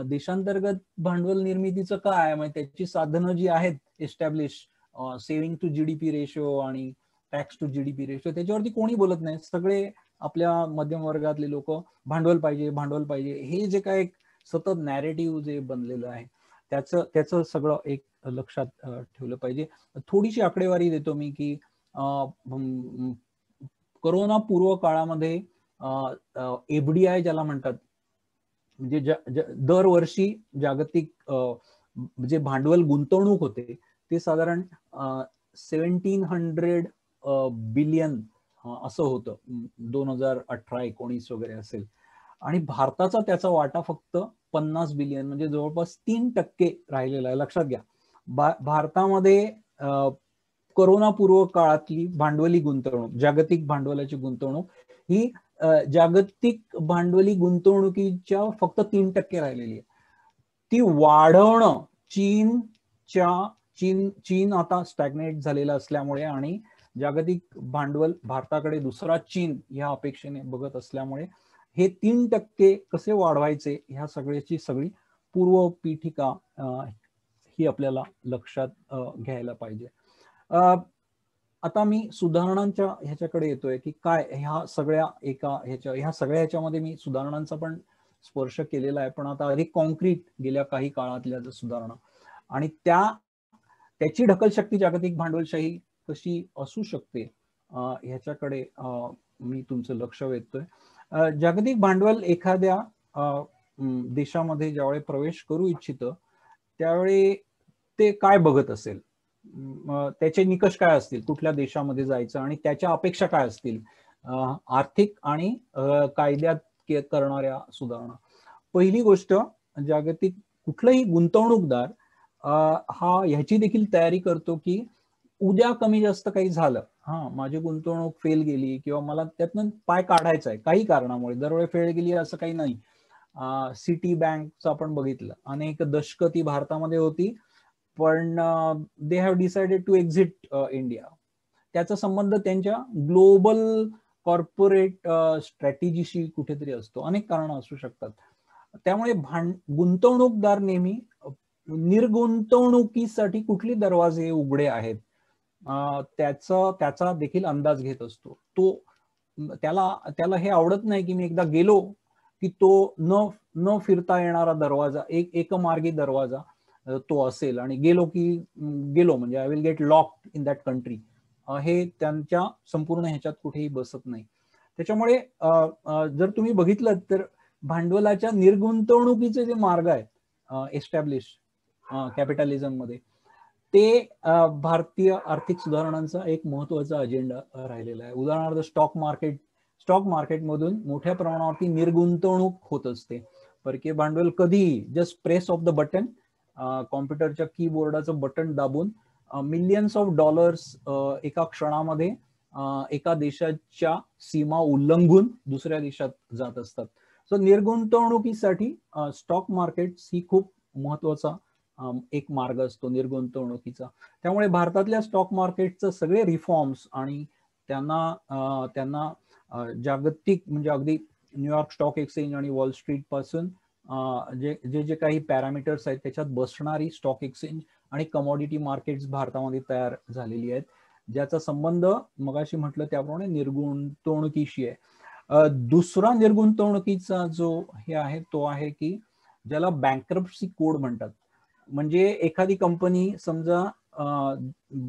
Speaker 3: देशांतर्गत भांडवल निर्मितीचं काय, म्हणजे त्याची साधनं जी आहेत establish, saving to GDP ratio आणि टॅक्स टू GDP रेशो, त्याच्यावरती कोणी बोलत नाही. सगळे आपल्या मध्यम वर्गातले लोक भांडवल पाहिजे हे जे काय सतत नॅरेटिव्ह जे बनलेलं आहे त्याचं सगळं एक लक्षात ठेवलं पाहिजे. थोडीशी आकडेवारी देतो मी की कोरोना पूर्व काळामध्ये एफडीआय ज्याला म्हणतात, म्हणजे दरवर्षी जागतिक जे भांडवल गुंतवणूक होते ते साधारण 1700 बिलियन असं होतं 2018-19 वगैरे असेल. आणि भारताचा त्याचा वाटा फक्त 50 बिलियन, म्हणजे जवळपास 3% राहिलेला आहे. लक्षात घ्या, भारतामध्ये कोरोना पूर्व काळातली भांडवली गुंतवणूक, जागतिक भांडवलाची गुंतवणूक ही जागतिक भांडवली गुंतवणुकीच्या फक्त 3% राहिलेली आहे. ती वाढवणं चीन आता स्टॅग्नेट झालेला असल्यामुळे आणि जागतिक भांडवल भारताकडे दुसरा चीन या अपेक्षेने बघत असल्यामुळे हे 3% कसे वाढवायचे ह्या सगळी पूर्व पीठिका ही आपल्याला लक्षात घ्यायला पाहिजे. आता मी सुधारणांच्या ह्याच्याकडे येतोय की काय ह्या सगळ्यामध्ये मी सुधारणांचा पण स्पर्श केलेला आहे, पण आता अधिक कॉन्क्रीट गेल्या काही काळातल्या सुधारणा आणि त्याची ढकलशक्ती जागतिक भांडवलशाही कशी असू शकते ह्याच्याकडे मी तुमचं लक्ष वेधतोय. जागतिक भांडवल एखाद्या देशामध्ये ज्यावेळी प्रवेश करू इच्छितं त्यावेळी ते काय बघत असेल, त्याचे निकष काय असतील, कुठल्या देशामध्ये जायचं आणि त्याच्या अपेक्षा काय असतील, आर्थिक आणि कायद्यात करणाऱ्या सुधारणा. पहिली गोष्ट, जागतिक कुठलाही गुंतवणूकदार हा ह्याची देखील तयारी करतो की उद्या कमी जास्त काही झालं, माझी गुंतवणूक फेल गेली किंवा मला त्यातनं पाय काढायचा आहे काही कारणामुळे, दरवेळी फेल गेली असं काही नाही. सिटी बँकचं आपण बघितलं, अनेक दशकं ती भारतामध्ये होती, पण they have decided to exit India. त्याचा संबंध त्यांच्या ग्लोबल कॉर्पोरेट स्ट्रॅटेजीशी कुठेतरी असतो, अनेक कारणं असू शकतात. त्यामुळे गुंतवणूकदार नेहमी निर्गुंतवणुकीसाठी कुठले दरवाजे उघडे आहेत त्याचा देखील अंदाज घेत असतो. त्याला हे आवडत नाही की मी एकदा गेलो की तो न फिरता येणारा दरवाजा, एकमार्गी दरवाजा तो असेल आणि गेलो म्हणजे I will get locked in that country, हे त्यांच्या संपूर्ण ह्याच्यात कुठेही बसत नाही. त्याच्यामुळे जर तुम्ही बघितलं तर भांडवलाच्या निर्गुंतवणुकीचे जे मार्ग आहेत एस्टॅब्लिश कॅपिटलिझम मध्ये, ते भारतीय आर्थिक सुधारणांचा एक महत्वाचा अजेंडा राहिलेला आहे. उदाहरणार्थ स्टॉक मार्केटमधून मोठ्या प्रमाणावरती निर्गुंतवणूक होत असते. परकीय भांडवल कधीही just press of the button, कॉम्प्युटरच्या कीबोर्डाचं बटन दाबून मिलियन्स ऑफ डॉलर्स एका क्षणामध्ये एका देशाच्या सीमा उल्लंघून दुसऱ्या देशात जात असतात. सो निर्गुंतवणुकीसाठी स्टॉक मार्केट ही खूप महत्वाचा एक मार्ग असतो निर्गुंतवणुकीचा. त्यामुळे भारतातल्या स्टॉक मार्केटचे सगळे रिफॉर्म्स आणि त्यांना जागतिक म्हणजे अगदी न्यूयॉर्क स्टॉक एक्सचेंज आणि वॉल स्ट्रीट पासून जे काही पॅरामीटर्स आहेत त्याच्यात बसणारी स्टॉक एक्सचेंज आणि कमॉडिटी मार्केट्स भारतामध्ये तयार झालेली आहेत, ज्याचा संबंध मगाशी म्हटलं त्याप्रमाणे निर्गुंतवणुकीशी आहे. दुसरा निर्गुंतवणुकीचा जो हे आहे तो आहे की ज्याला बँक्रप्सी कोड म्हणतात. म्हणजे एखादी कंपनी समजा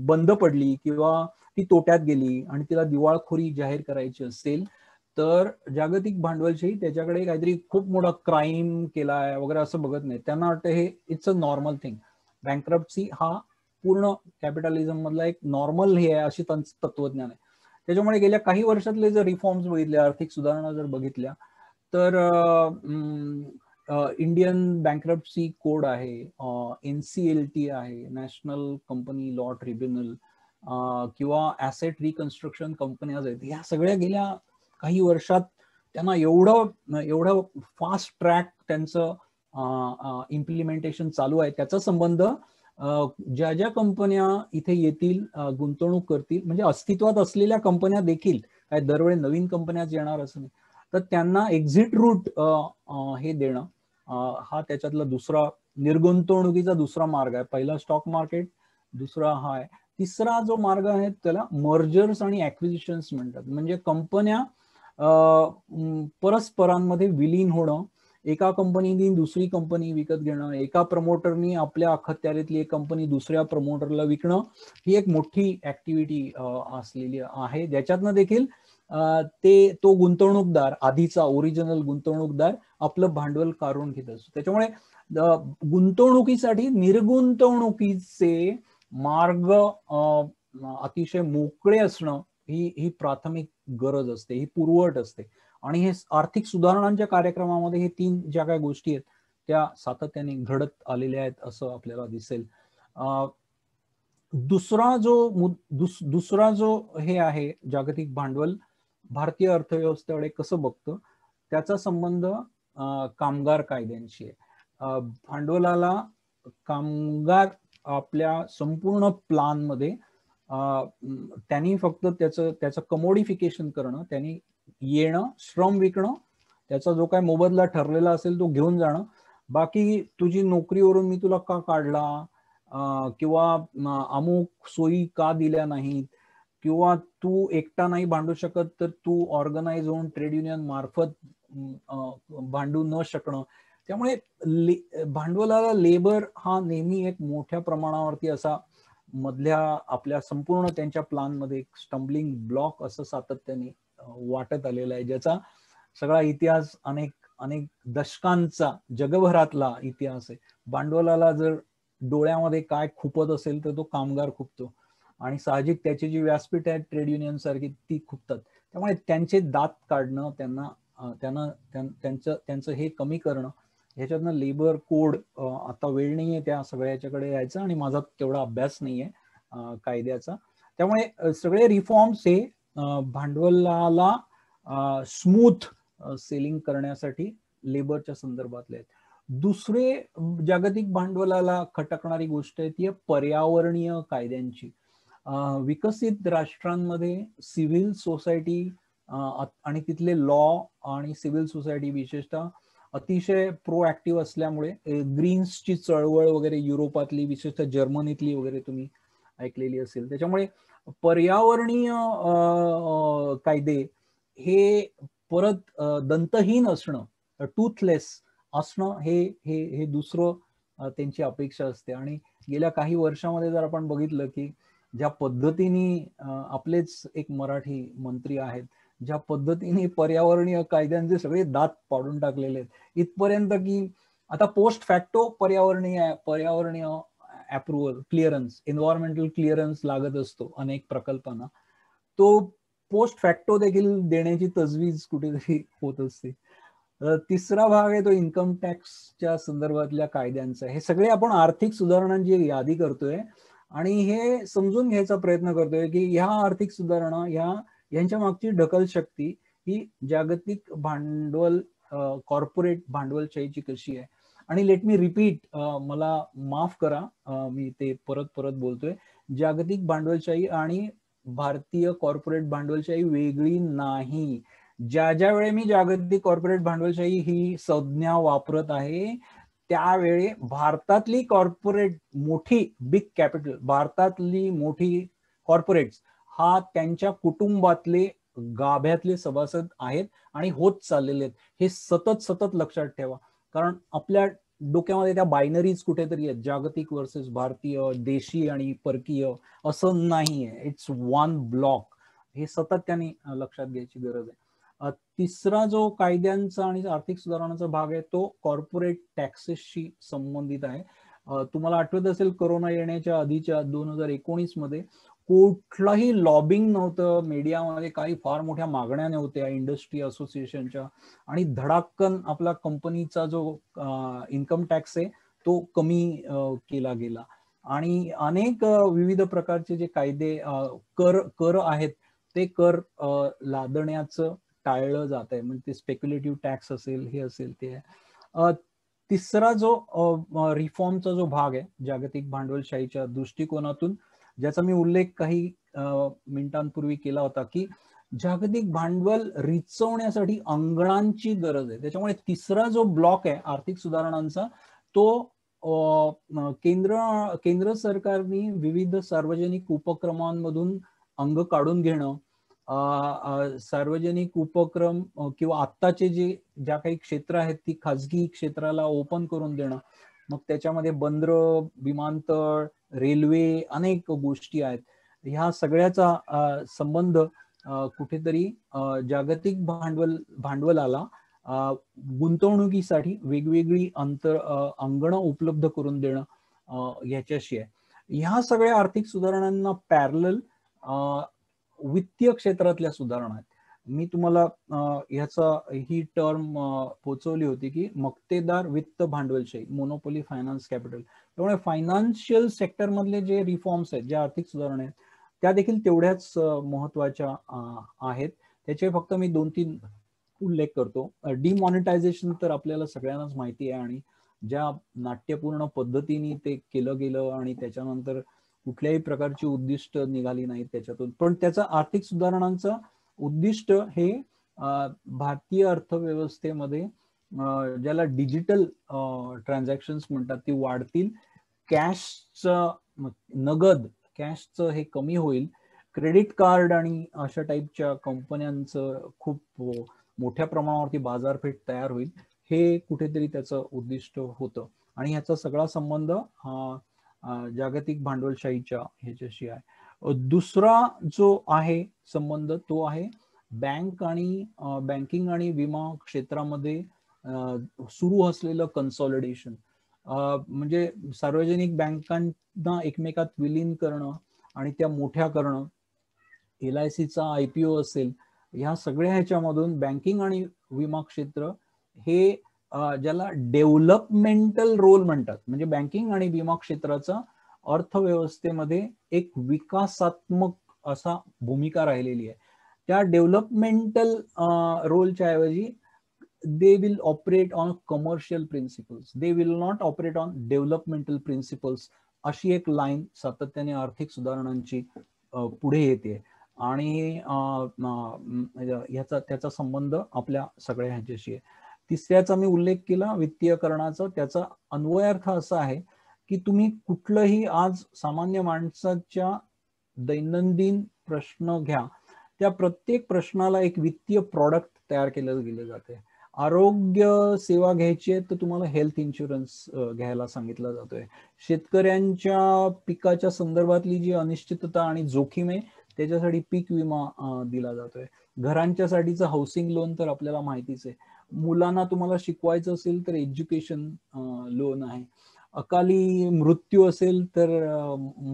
Speaker 3: बंद पडली किंवा ती तोट्यात गेली आणि तिला दिवाळखोरी जाहीर करायची असेल तर जागतिक भांडवलशाही त्याच्याकडे काहीतरी खूप मोठा क्राईम केलाय वगैरे असं बघत नाही. त्यांना वाटतं हे it's a normal thing. Bankruptcy हा पूर्ण कॅपिटलिझम मधला एक नॉर्मल हे आहे अशी तत्वज्ञान आहे. त्याच्यामुळे गेल्या काही वर्षातले जर रिफॉर्म्स बघितले, आर्थिक सुधारणा जर बघितल्या तर इंडियन बँक्रप्सी कोड आहे, NCLT आहे, नॅशनल कंपनी लॉ ट्रिब्युनल, किंवा ऍसेट रिकन्स्ट्रक्शन कंपन्या आहेत, ह्या सगळ्या गेल्या काही वर्षात त्यांना एवढं फास्ट ट्रॅक त्यांचं इम्प्लिमेंटेशन चालू आहे. त्याचा संबंध ज्या कंपन्या इथे येतील, गुंतवणूक करतील, म्हणजे अस्तित्वात असलेल्या कंपन्या देखील, काय दरवेळी नवीन कंपन्याच येणार असं नाही, तर त्यांना एक्झिट रूट हे देणं हा त्याच्यातला दुसरा निर्गुंतवणुकीचा दुसरा मार्ग आहे. पहिला स्टॉक मार्केट, दुसरा हा आहे. तिसरा जो मार्ग आहे त्याला मर्जर्स आणि ऍक्विजिशन्स म्हणतात. म्हणजे कंपन्या परस्परांमध्ये विलीन होणं, एका कंपनीने दुसरी कंपनी विकत घेणं, एका प्रमोटरनी आपल्या अखत्यारीतली एक कंपनी दुसऱ्या प्रमोटरला विकणं, ही एक मोठी ऍक्टिव्हिटी असलेली आहे, ज्याच्यातनं देखील तो गुंतवणूकदार, आधीचा ओरिजिनल गुंतवणूकदार आपलं भांडवल काढून घेत असतो. त्याच्यामुळे गुंतवणुकीसाठी निर्गुंतवणुकीचे मार्ग अतिशय मोकळे असणं ही प्राथमिक गरज असते, ही पुरवठ असते. आणि हे आर्थिक सुधारणांच्या कार्यक्रमामध्ये हे 3 ज्या काही गोष्टी आहेत त्या सातत्याने घडत आलेल्या आहेत असं आपल्याला दिसेल. दुसरा जो हे आहे जागतिक भांडवल भारतीय अर्थव्यवस्थेकडे कसं बघतं, त्याचा संबंध कामगार कायद्यांशी आहे. भांडवलाला कामगार आपल्या संपूर्ण प्लान मध्ये त्यांनी फक्त त्याचं कमोडिफिकेशन करणं, त्यांनी येणं, श्रम विकणं, त्याचा जो काय मोबदला ठरलेला असेल तो घेऊन जाणं, बाकी तुझी नोकरीवरून मी तुला का काढला किंवा अमुक सोयी का दिल्या नाहीत, किंवा तू एकटा नाही भांडू शकत तर तू ऑर्गनाइज होऊन ट्रेड युनियन मार्फत भांडू न शकणं. त्यामुळे भांडवलाला लेबर हा नेहमी एक मोठ्या प्रमाणावरती असा मधल्या आपल्या संपूर्ण त्यांच्या प्लान मध्ये एक स्टम्बलिंग ब्लॉक असं सातत्याने वाटत आलेला आहे, ज्याचा सगळा इतिहास अनेक दशकांचा जगभरातला इतिहास आहे. भांडवलाला जर डोळ्यामध्ये काय खुपत असेल तर तो कामगार खुपतो, आणि साहजिक त्याची जी व्यासपीठ आहे ट्रेड युनियन सारखी ती खुपतात. त्यामुळे त्यांचे दात काढणं, त्यांचं हे कमी करणं, ह्याच्यातनं लेबर कोड, आता वेळ नाहीये त्या सगळ्याच्याकडे यायचा आणि माझा तेवढा अभ्यास नाहीये कायद्याचा. त्यामुळे सगळे रिफॉर्म्स हे भांडवलाला स्मूथ सेलिंग करण्यासाठी लेबरच्या संदर्भातले आहेत. दुसरे जागतिक भांडवलाला खटकणारी गोष्ट आहे ती पर्यावरणीय कायद्यांची. विकसित राष्ट्रांमध्ये सिव्हिल सोसायटी आणि तिथले लॉ आणि सिव्हिल सोसायटी विशेषतः अतिशय प्रोऍक्टिव्ह असल्यामुळे ग्रीन्सची चळवळ वगैरे युरोपातली, विशेषतः जर्मनीतली वगैरे तुम्ही ऐकलेली असेल, त्याच्यामुळे पर्यावरणीय कायदे हे परत दंतहीन असणं, टूथलेस असणं हे दुसरं त्यांची अपेक्षा असते. आणि गेल्या काही वर्षामध्ये जर आपण बघितलं की ज्या पद्धतीने आपलेच एक मराठी मंत्री आहेत, ज्या पद्धतीने पर्यावरणीय कायद्यांचे सगळे दात पाडून टाकलेले आहेत, इथपर्यंत की आता पोस्ट फॅक्टो पर्यावरणीय अप्रुव्हल, क्लिअरन्स, एन्व्हायरमेंटल क्लिअरन्स लागत असतो अनेक प्रकल्पांना, तो पोस्ट फॅक्टो देखील देण्याची तजवीज कुठेतरी होत असते. तिसरा भाग आहे तो इन्कम टॅक्सच्या संदर्भातल्या कायद्यांचा. हे सगळे आपण आर्थिक सुधारणांची यादी करतोय आणि हे समजून घ्यायचा प्रयत्न करतोय की ह्या आर्थिक सुधारणा यांच्या मागची ढकल शक्ती ही जागतिक भांडवल, कॉर्पोरेट भांडवलशाहीची कशी आहे. आणि लेट मी रिपीट, मला माफ करा, मी ते परत बोलतोय, जागतिक भांडवलशाही आणि भारतीय कॉर्पोरेट भांडवलशाही वेगळी नाही. ज्या वेळी मी जागतिक कॉर्पोरेट भांडवलशाही ही संज्ञा वापरत आहे त्यावेळी भारतातली कॉर्पोरेट मोठी बिग कॅपिटल, भारतातली मोठी कॉर्पोरेट्स हा त्यांच्या कुटुंबातले गाभ्यातले सभासद आहेत आणि होत चाललेले आहेत. हे सतत लक्षात ठेवा, कारण आपल्या डोक्यामध्ये त्या बायनरीज कुठेतरी आहेत, जागतिक वर्सेस भारतीय, देशी आणि परकीय, असं नाहीये. It's one block. हे सतत त्यांनी लक्षात घ्यायची गरज आहे. तिसरा जो कायद्यांचा आणि आर्थिक सुधारणाचा भाग आहे तो कॉर्पोरेट टॅक्सेसशी संबंधित आहे. तुम्हाला आठवत असेल कोरोना येण्याच्या आधीच्या 2019 मध्ये कुठलाही लॉबिंग नव्हतं, मीडियामध्ये काही फार मोठ्या मागण्या नव्हत्या इंडस्ट्री असोसिएशनच्या, आणि धडाक्कन आपला कंपनीचा जो इन्कम टॅक्स आहे तो कमी केला गेला. आणि अनेक विविध प्रकारचे जे कायदे कर आहेत ते कर लादण्याचं टाळलं जात आहे. म्हणजे ते स्पेक्युलेटिव्ह टॅक्स असेल, हे असेल ते. तिसरा जो रिफॉर्मचा जो भाग आहे जागतिक भांडवलशाहीच्या दृष्टिकोनातून, ज्याचा मी उल्लेख काही मिनिटांपूर्वी केला होता, की जागतिक भांडवल रिचवण्यासाठी अंगणांची गरज आहे. त्याच्यामुळे तिसरा जो ब्लॉक आहे आर्थिक सुधारणांचा तो केंद्र सरकारने विविध सार्वजनिक उपक्रमांमधून अंग काढून घेणं, सार्वजनिक उपक्रम किंवा आत्ताचे ज्या काही क्षेत्र आहेत ती खाजगी क्षेत्राला ओपन करून देणं, मग त्याच्यामध्ये बंदरं, विमानतळ, रेल्वे, अनेक गोष्टी आहेत. ह्या सगळ्याचा संबंध कुठेतरी जागतिक भांडवलाला गुंतवणुकीसाठी वेगवेगळी अंगणं उपलब्ध करून देणं याच्याशी आहे. ह्या सगळ्या आर्थिक सुधारणांना पॅरलल वित्तीय क्षेत्रातल्या सुधारणा आहेत. मी तुम्हाला ही टर्म पोचवली होती की मक्तेदार वित्त भांडवलशाही, मोनोपोली फायनान्स कॅपिटल. त्यामुळे फायनान्शियल सेक्टर मधले जे रिफॉर्म्स आहेत, ज्या आर्थिक सुधारणा आहेत, त्या देखील तेवढ्याच महत्वाच्या आहेत. त्याचे फक्त मी 2-3 उल्लेख करतो. डिमॉनिटायझेशन तर आपल्याला सगळ्यांनाच माहिती आहे आणि ज्या नाट्यपूर्ण पद्धतीने ते केलं गेलं आणि त्याच्यानंतर कुठल्याही प्रकारची उद्दिष्ट निघाली नाहीत त्याच्यातून. पण त्याचा आर्थिक सुधारणांचं उद्दिष्ट हे भारतीय अर्थव्यवस्थेमध्ये ज्याला डिजिटल ट्रान्झॅक्शन्स म्हणतात ती वाढतील, कॅशचं हे कमी होईल, क्रेडिट कार्ड आणि अशा टाईपच्या कंपन्यांचं खूप मोठ्या प्रमाणावरती बाजारपेठ तयार होईल, हे कुठेतरी त्याचं उद्दिष्ट होतं. आणि ह्याचा सगळा संबंध जागतिक भांडवलशाहीच्या ह्याच्याशी आहे. दुसरा जो आहे संबंध तो आहे बँकिंग आणि विमा क्षेत्रामध्ये सुरू असलेलं कन्सॉलिडेशन. म्हणजे सार्वजनिक बँकांना एकमेकात विलीन करणं आणि त्या मोठ्या करणं, LICचा IPO असेल, ह्या सगळ्या ह्याच्यामधून बँकिंग आणि विमा क्षेत्र हे ज्याला डेव्हलपमेंटल रोल म्हणतात, म्हणजे बँकिंग आणि विमा क्षेत्राचा अर्थव्यवस्थेमध्ये एक विकासात्मक असा भूमिका राहिलेली आहे. त्या डेव्हलपमेंटल रोलच्या ऐवजी they will operate on commercial principles, they will not operate on developmental principles, अशी एक लाईन सातत्याने आर्थिक सुधारणांची पुढे येते. आणि त्याचा संबंध आपल्या सगळ्या ह्याच्याशी आहे. तिसऱ्याचा मी उल्लेख केला वित्तीयकरणाचा. त्याचा अन्वयार्थ असा आहे की तुम्ही कुठलंही आज सामान्य माणसाच्या दैनंदिन प्रश्न घ्या, त्या प्रत्येक प्रश्नाला एक वित्तीय प्रॉडक्ट तयार केलं गेलं जाते. आरोग्य सेवा घ्यायची आहे तर तुम्हाला हेल्थ इन्शुरन्स घ्यायला सांगितलं जातोय. शेतकऱ्यांच्या पिकाच्या संदर्भातली जी अनिश्चितता आणि जोखीम आहे त्याच्यासाठी पीक विमा दिला जातोय. घरांच्या साठीचं हाऊसिंग लोन तर आपल्याला माहितीच आहे. मुलांना तुम्हाला शिकवायचं असेल तर एज्युकेशन लोन आहे. अकाली मृत्यू असेल तर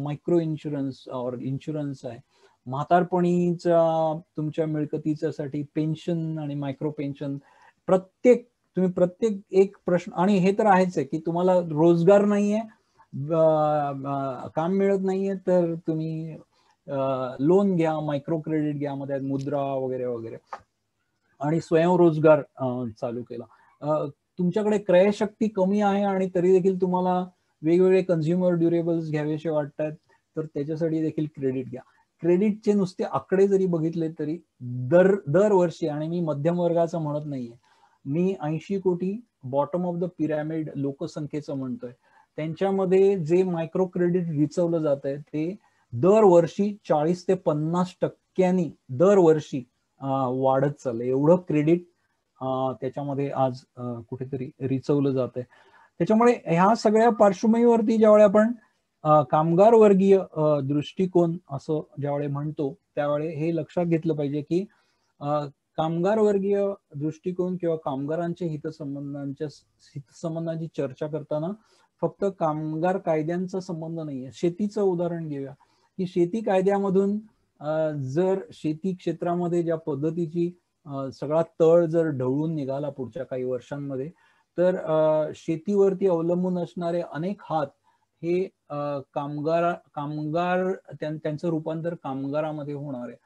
Speaker 3: मायक्रो इन्शुरन्स इन्शुरन्स आहे. म्हातारपणीच्या तुमच्या मिळकतीच्यासाठी पेन्शन आणि मायक्रो पेन्शन. प्रत्येक एक प्रश्न. आणि हे तर आहेच आहे की तुम्हाला रोजगार नाहीये, काम मिळत नाहीये तर तुम्ही लोन घ्या, मायक्रो क्रेडिट घ्या, मध्ये मुद्रा वगैरे वगैरे. आणि स्वयंरोजगार चालू केला. तुमच्याकडे क्रयशक्ती कमी आहे आणि तरी देखील तुम्हाला वेगवेगळे कन्झ्युमर ड्युरेबल्स घ्यावेसे वाटतात तर त्याच्यासाठी देखील क्रेडिट घ्या. क्रेडिटचे नुसते आकडे जरी बघितले तरी दरवर्षी, आणि मी मध्यम वर्गाचं म्हणत नाहीये, मी 80 कोटी बॉटम ऑफ द पिरॅमिड लोकसंख्येचं म्हणतोय, त्यांच्यामध्ये जे मायक्रो क्रेडिट विचवलं जात आहे ते दरवर्षी 40 ते 50% दरवर्षी वाढत चाललंय. एवढं क्रेडिट त्याच्यामध्ये आज कुठेतरी रिचवलं जात आहे. त्याच्यामुळे ह्या सगळ्या पार्श्वभूमीवरती ज्यावेळी आपण कामगार वर्गीय दृष्टिकोन असं ज्यावेळी म्हणतो त्यावेळी हे लक्षात घेतलं पाहिजे की कामगार वर्गीय दृष्टिकोन किंवा कामगारांच्या हितसंबंधांची चर्चा करताना फक्त कामगार कायद्यांचा संबंध नाहीये. शेतीचं उदाहरण घेऊया की शेती कायद्यामधून जर शेती क्षेत्रामध्ये ज्या पद्धतीची सगळा तळ जर ढवळून निघाला पुढच्या काही वर्षांमध्ये तर शेतीवरती अवलंबून असणारे अनेक हात हे कामगार त्यांचं रूपांतर कामगारामध्ये होणार आहे.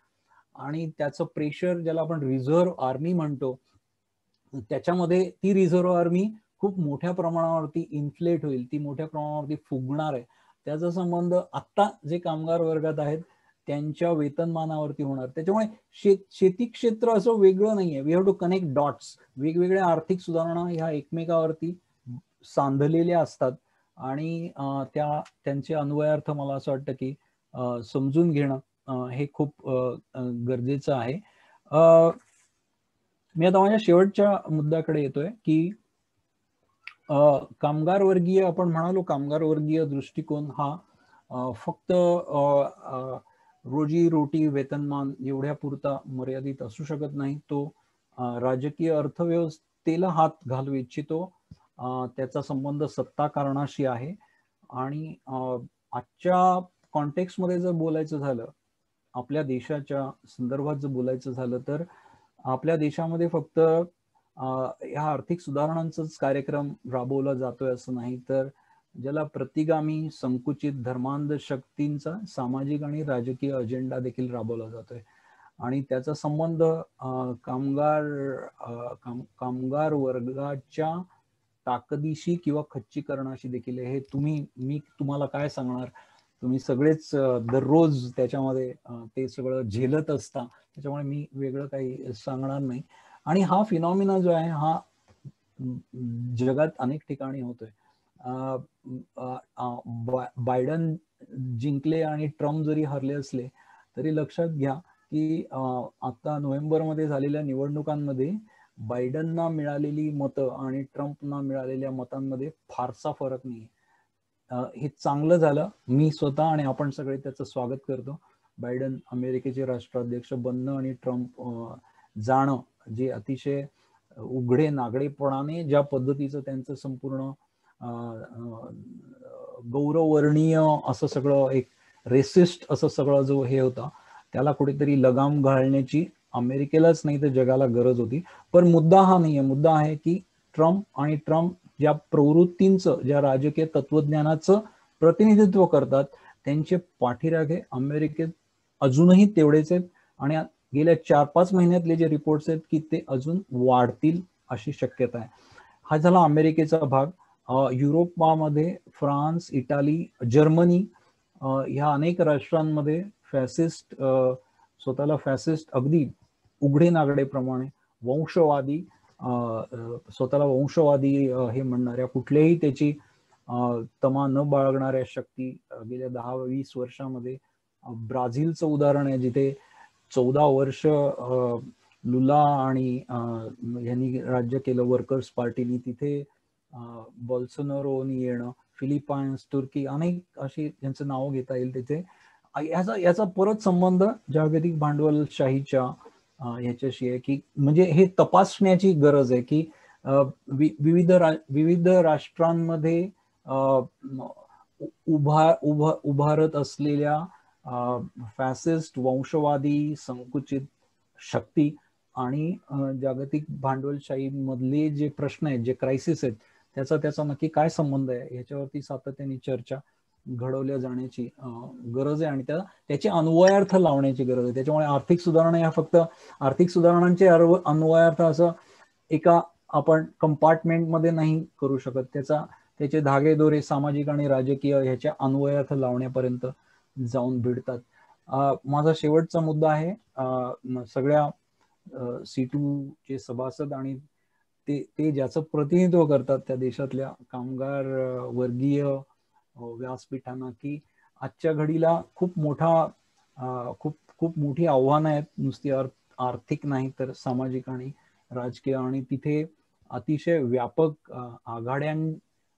Speaker 3: आणि त्याचं प्रेशर ज्याला आपण रिझर्व्ह आर्मी म्हणतो त्याच्यामध्ये ती रिझर्व्ह आर्मी खूप मोठ्या प्रमाणावरती इन्फ्लेट होईल, ती मोठ्या प्रमाणावरती फुगणार आहे. त्याचा संबंध आत्ता जे कामगार वर्गात आहेत त्यांच्या वेतनमानावरती होणार. त्याच्यामुळे शेती क्षेत्र असं वेगळं नाहीये. We have to connect dots. वेगवेगळ्या आर्थिक सुधारणा ह्या एकमेकावरती सांधलेल्या असतात आणि त्यांचे अन्वयार्थ मला असं वाटतं की समजून घेणं हे खूप गरजेचं आहे. मी आता माझ्या शेवटच्या मुद्द्याकडे येतोय की कामगार वर्गीय, आपण म्हणालो कामगार वर्गीय दृष्टिकोन हा फक्त रोजी रोटी वेतनमान एवढ्या पुरता मर्यादित असू शकत नाही. तो राजकीय अर्थव्यवस्थेला हात घालू इच्छितो. त्याचा संबंध सत्ता कारणाशी आहे. आणि आजच्या कॉन्टेक्स्ट मध्ये जर बोलायचं झालं, आपल्या देशाच्या संदर्भात जर बोलायचं झालं, तर आपल्या देशामध्ये फक्त ह्या आर्थिक सुधारणांचाच कार्यक्रम राबवला जातोय असं नाही, तर ज्याला प्रतिगामी संकुचित धर्मांध शक्तींचा सामाजिक आणि राजकीय अजेंडा देखील राबवला जातोय. आणि त्याचा संबंध कामगार वर्गाच्या ताकदीशी किंवा खच्चीकरणाशी देखील आहे. मी तुम्हाला काय सांगणार, तुम्ही सगळेच दररोज त्याच्यामध्ये ते सगळं झेलत असता, त्याच्यामुळे मी वेगळं काही सांगणार नाही. आणि हा फिनॉमिना जो आहे हा जगात अनेक ठिकाणी होतोय. बायडन जिंकले आणि ट्रम्प जरी हरले असले तरी लक्षात घ्या की आता नोव्हेंबरमध्ये झालेल्या निवडणुकांमध्ये बायडनना मिळालेली मतं आणि ट्रम्पना मिळालेल्या मतांमध्ये फारसा फरक नाही. हे चांगलं झालं. मी स्वतः आणि आपण सगळे त्याचं स्वागत करतो. बायडन अमेरिकेचे राष्ट्राध्यक्ष बनणं आणि ट्रम्प जाणं, जे अतिशय उघडे नागडेपणाने ज्या पद्धतीचं त्यांचं संपूर्ण गौरववर्णीय असं सगळं एक रेसिस्ट असं सगळं जो हे होता, त्याला कुठेतरी लगाम घालण्याची अमेरिकेलाच नाही तर जगाला गरज होती. पण मुद्दा हा नाहीये. मुद्दा आहे की ट्रम्प ज्या प्रवृत्तींचं, ज्या राजकीय तत्वज्ञानाचं प्रतिनिधित्व करतात, त्यांचे पाठीराखे अमेरिकेत अजूनही तेवढेच आहेत. आणि गेल्या 4-5 महिन्यातले जे रिपोर्ट्स आहेत की ते अजून वाढतील अशी शक्यता आहे. हा झाला अमेरिकेचा भाग. युरोपामध्ये फ्रान्स, इटाली, जर्मनी ह्या अनेक राष्ट्रांमध्ये फॅसिस्ट, स्वतःला फॅसिस्ट अगदी उघडे नागडेप्रमाणे वंशवादी, स्वतःला वंशवादी हे म्हणणाऱ्या, कुठल्याही त्याची तमा न बाळगणाऱ्या शक्ती गेल्या 10-20 वर्षामध्ये, ब्राझीलचं उदाहरण आहे जिथे 14 वर्ष लुला आणि यांनी राज्य केलं वर्कर्स पार्टीनी, तिथे बॉल्सोनारोनी येणं, फिलिपाईन्स, तुर्की, अनेक अशी ज्यांचं नाव घेता येईल तिथे. याचा परत संबंध जागतिक भांडवलशाहीच्या ह्याच्याशी आहे की म्हणजे हे तपासण्याची गरज आहे की विविध राष्ट्रांमध्ये उभारत असलेल्या फॅसिस्ट, वंशवादी, संकुचित शक्ती आणि जागतिक भांडवलशाही मधले जे प्रश्न आहेत, जे क्रायसिस आहेत, त्याचा नक्की काय संबंध आहे याच्यावरती सातत्याने चर्चा घडवल्या जाण्याची गरज आहे आणि त्याचे अन्वयार्थ लावण्याची गरज आहे. त्याच्यामुळे आर्थिक सुधारणा या फक्त आर्थिक सुधारणांचे अन्वयार्थ असं एका आपण कंपार्टमेंटमध्ये नाही करू शकत. त्याचे धागेदोरे सामाजिक आणि राजकीय ह्याच्या अन्वयार्थ लावण्यापर्यंत जाऊन भिडतात. माझा शेवटचा मुद्दा आहे, सगळ्या C2 चे सभासद आणि ते ज्याचं प्रतिनिधित्व करतात त्या देशातल्या कामगार वर्गीय व्यासपीठांना, की आजच्या घडीला खूप मोठी आव्हानं आहेत, नुसती आर्थिक नाही तर सामाजिक आणि राजकीय. आणि तिथे अतिशय व्यापक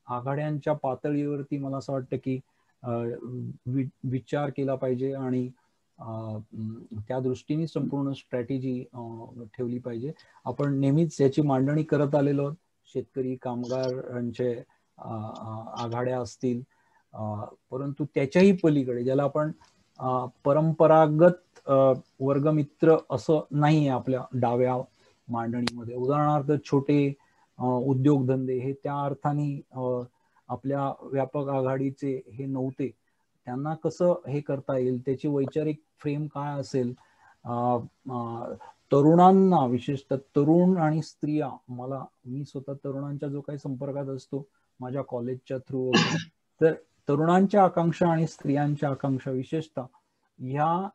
Speaker 3: आघाड्यांच्या पातळीवरती मला असं वाटतं की विचार केला पाहिजे आणि त्या दृष्टीने संपूर्ण स्ट्रॅटेजी ठेवली पाहिजे. आपण नेहमीच याची मांडणी करत आलेलो आहोत. शेतकरी कामगारांचे आघाड्या असतील, परंतु त्याच्याही पलीकडे ज्याला आपण परंपरागत वर्गमित्र असं नाहीये आपल्या डाव्या मांडणीमध्ये. उदाहरणार्थ छोटे उद्योगधंदे हे त्या अर्थाने आपल्या व्यापक आघाडीचे हे नव्हते. त्यांना कसं हे करता येईल, त्याची वैचारिक फ्रेम काय असेल, तरुणांना, विशेषतः तरुण आणि स्त्रिया, मी स्वतः तरुणांच्या जो काही संपर्कात असतो माझ्या कॉलेजच्या थ्रू वगैरे, तर तरुणांच्या आकांक्षा आणि स्त्रियांच्या आकांक्षा विशेषतः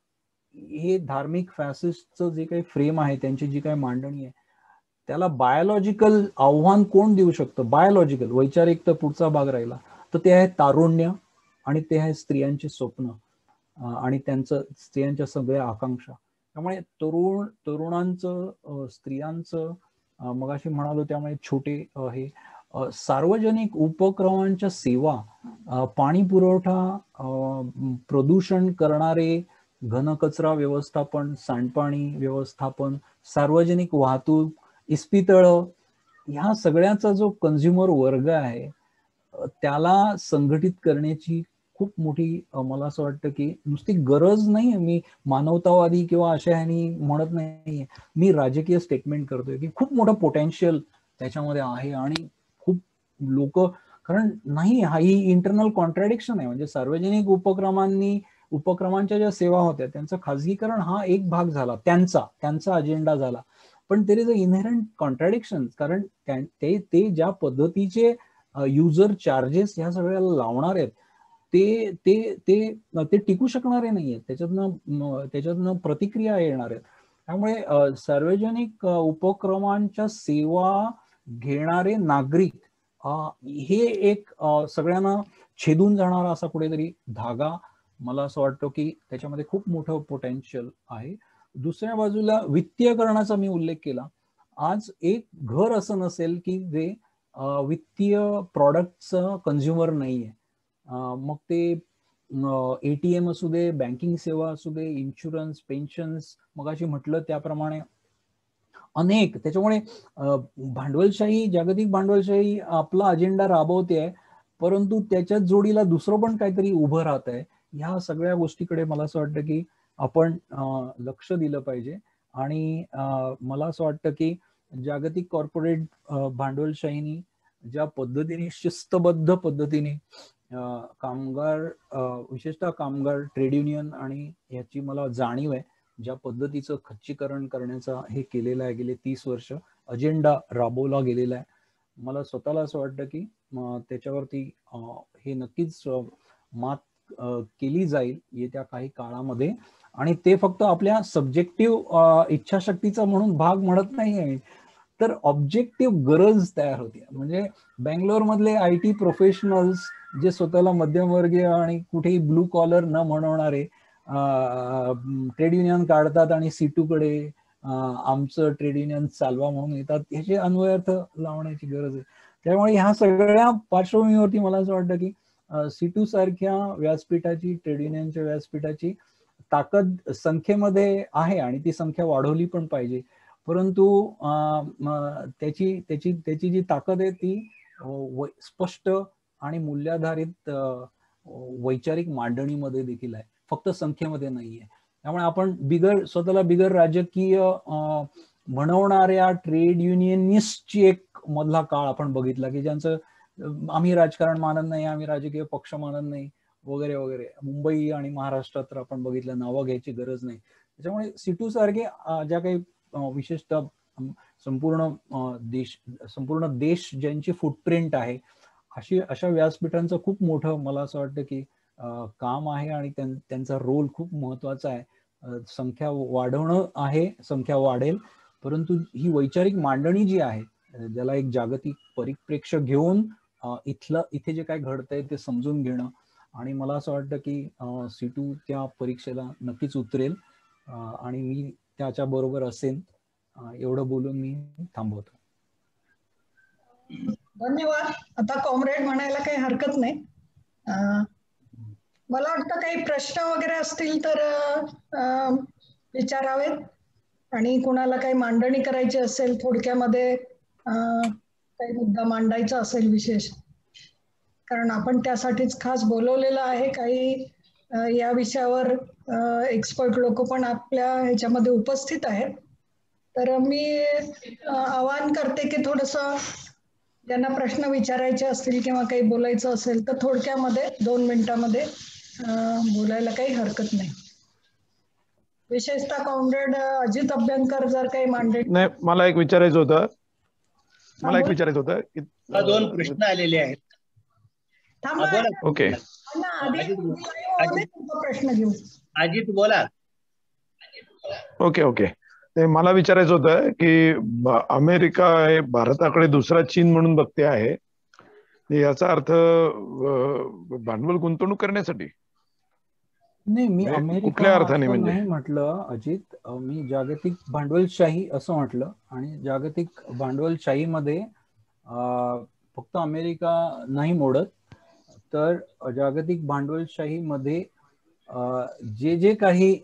Speaker 3: हे धार्मिक फॅसिस्टचं जे काही फ्रेम आहे, त्यांची जी काही मांडणी आहे, त्याला बायोलॉजिकल आव्हान कोण देऊ शकतं? बायोलॉजिकल, वैचारिक तर पुढचा भाग राहिला, तर ते आहे तारुण्य आणि ते आहे स्त्रियांचे स्वप्न. आणि त्यांचं स्त्रियांच्या सगळ्या आकांक्षा. त्यामुळे तरुणांचं, स्त्रियांचं, मगाशी म्हणालो त्यामुळे छोटे हे सार्वजनिक उपक्रमांच्या सेवा, पाणी पुरवठा, प्रदूषण करणारे घनकचरा व्यवस्थापन, सांडपाणी व्यवस्थापन, सार्वजनिक वाहतूक, इस्पितळं, ह्या सगळ्याचा जो कंझ्युमर वर्ग आहे त्याला संघटित करण्याची खूप मोठी, मला असं वाटतं की नुसती गरज नाही, मी मानवतावादी किंवा अशा ह्यानी म्हणत नाही, मी राजकीय स्टेटमेंट करतोय की खूप मोठं पोटेन्शियल त्याच्यामध्ये आहे. आणि खूप लोक, कारण नाही, हा ही इंटरनल कॉन्ट्रॅडिक्शन आहे. म्हणजे सार्वजनिक उपक्रमांच्या ज्या सेवा होत्या त्यांचं खाजगीकरण हा एक भाग झाला, त्यांचा अजेंडा झाला, पण देयर इज अ इनहेरंट कॉन्ट्रॅडिक्शन. कारण ते ज्या पद्धतीचे युजर चार्जेस ह्या सगळ्याला लावणार आहेत ते टिकू शकणारे नाहीये, त्याच्यातनं प्रतिक्रिया येणार आहेत. त्यामुळे सार्वजनिक उपक्रमांच्या सेवा घेणारे नागरिक हे एक सगळ्यांना छेदून जाणारा असा कुठेतरी धागा मला असं वाटतं की त्याच्यामध्ये खूप मोठं पोटेन्शियल आहे. दुसऱ्या बाजूला वित्तीयकरणाचा मी उल्लेख केला. आज एक घर असं नसेल की जे वित्तीय प्रॉडक्टचं कंझ्युमर नाहीये. मग ते ATM असू दे, बँकिंग सेवा असू दे, इन्शुरन्स, पेन्शन्स, मगाशी म्हटलं त्याप्रमाणे अनेक. त्याच्यामुळे भांडवलशाही, जागतिक भांडवलशाही आपला अजेंडा राबवते आहे, परंतु त्याच्याच जोडीला दुसरं पण काहीतरी उभं राहत आहे. ह्या सगळ्या गोष्टीकडे मला असं वाटतं की आपण लक्ष दिलं पाहिजे. आणि मला असं वाटतं की जागतिक कॉर्पोरेट भांडवलशाहीनी ज्या पद्धतीने, शिस्तबद्ध पद्धतीने कामगार, विशेषतः कामगार, ट्रेड युनियन आणि याची मला जाणीव आहे, ज्या पद्धतीचं खच्चीकरण करण्याचा हे केलेलं आहे, गेले 30 वर्ष अजेंडा राबवला गेलेला आहे. मला स्वतःला असं वाटतं की त्याच्यावरती हे नक्कीच मात केली जाईल येत्या काही काळामध्ये. आणि ते फक्त आपल्या सब्जेक्टिव्ह इच्छाशक्तीचा म्हणून भाग म्हणत नाही, तर ऑब्जेक्टिव्ह गरज तयार होते. म्हणजे बँगलोर मधले IT प्रोफेशनल्स जे स्वतःला मध्यमवर्गीय आणि कुठेही ब्लू कॉलर न म्हणवणारे ट्रेड युनियन काढतात आणि C2 कडे आमचं ट्रेड युनियन चालवा म्हणून येतात, ह्याचे अन्वयार्थ लावण्याची गरज आहे. त्यामुळे ह्या सगळ्या पार्श्वभूमीवरती मला असं वाटतं की C2 सारख्या व्यासपीठाची, ट्रेड युनियनच्या व्यासपीठाची ताकद संख्येमध्ये आहे आणि ती संख्या वाढवली पण पाहिजे. परंतु त्याची जी ताकद आहे ती स्पष्ट आणि मूल्याधारित वैचारिक मांडणीमध्ये देखील आहे, फक्त संख्येमध्ये नाहीये. त्यामुळे आपण स्वतःला बिगर राजकीय म्हणवणाऱ्या ट्रेड युनियनिस्टची एक मधला काळ आपण बघितला की ज्यांचं आम्ही राजकारण मानत नाही, आम्ही राजकीय पक्ष मानत नाही वगैरे वगैरे. मुंबई आणि महाराष्ट्रात तर आपण बघितलं, नावं घ्यायची गरज नाही. त्याच्यामुळे C2 सारखे ज्या काही विशेषतः संपूर्ण देश ज्यांची फुटप्रिंट आहे, अशा व्यासपीठांचं खूप मोठं मला असं वाटतं की काम आहे आणि त्यांचा रोल खूप महत्वाचा आहे. संख्या वाढवणं आहे, संख्या वाढेल, परंतु ही वैचारिक मांडणी जी आहे, ज्याला एक जागतिक परिप्रेक्ष्य घेऊन इथे जे काय घडतंय ते समजून घेणं. आणि मला असं वाटतं की C2 त्या परीक्षेला नक्कीच उतरेल आणि मी त्याच्या बरोबर असेन. एवढं बोलून मी थांबवतो.
Speaker 2: धन्यवाद. आता कॉम्रेड म्हणायला काही हरकत नाही. मला वाटतं काही प्रश्न वगैरे असतील तर विचारावेत, आणि कुणाला काही मांडणी करायची असेल, थोडक्यामध्ये काही मुद्दा मांडायचा असेल विशेष, कारण आपण त्यासाठीच खास बोलवलेलं आहे. काही या विषयावर एक्सपर्ट लोक पण आपल्या ह्याच्यामध्ये उपस्थित आहेत. तर मी आवाहन करते की थोडंसं ज्यांना प्रश्न विचारायचे असतील किंवा काही बोलायचं असेल तर थोडक्यामध्ये 2 मिनिटांमध्ये बोलायला काही हरकत नाही. विशेषतः कॉम्रेड अजित अभ्यंकर जर काही मांडणी.
Speaker 4: नाही, मला एक विचारायचं होतं की
Speaker 1: 2 प्रश्न आलेले आहेत.
Speaker 4: ओके,
Speaker 2: प्रश्न घेऊ.
Speaker 1: अजित बोला.
Speaker 4: ओके. ते मला विचारायचं होतं की अमेरिका हे भारताकडे दुसरा चीन म्हणून बघते आहे, याचा अर्थ भांडवल गुंतवणूक करण्यासाठी
Speaker 3: नाही, मी
Speaker 4: म्हणजे
Speaker 3: अमेरिका
Speaker 4: कुठल्या अर्थाने
Speaker 3: असं
Speaker 4: म्हणजे?
Speaker 3: नाही म्हटलं अजित. मी जागतिक भांडवलशाही असं म्हटलं. आणि जागतिक भांडवलशाहीमध्ये फक्त अमेरिका नाही मोडत, तर जागतिक भांडवलशाहीमध्ये जे जे काही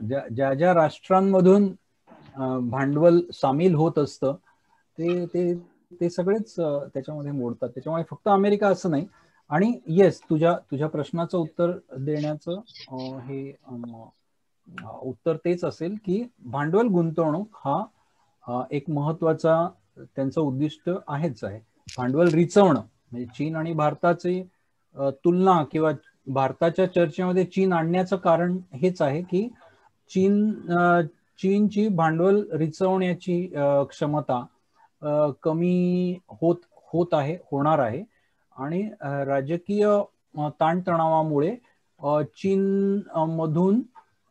Speaker 3: ज्या ज्या राष्ट्रांमधून भांडवल सामील होत असतं ते ते ते सगळेच त्याच्यामध्ये मोडतात. त्याच्यामुळे फक्त अमेरिका असं नाही. आणि येस, तुझ्या प्रश्नाचं उत्तर देण्याचं हे उत्तर तेच असेल की भांडवल गुंतवणूक हा एक महत्वाचा त्यांचं उद्दिष्ट आहेच आहे. भांडवल रिचवणं म्हणजे चीन आणि भारताची तुलना किंवा भारताच्या चर्चेमध्ये चीन आणण्याचं कारण हेच आहे की चीनची भांडवल रिचवण्याची क्षमता कमी होत आहे, होणार आहे. आणि राजकीय ताणतणावामुळे चीन मधून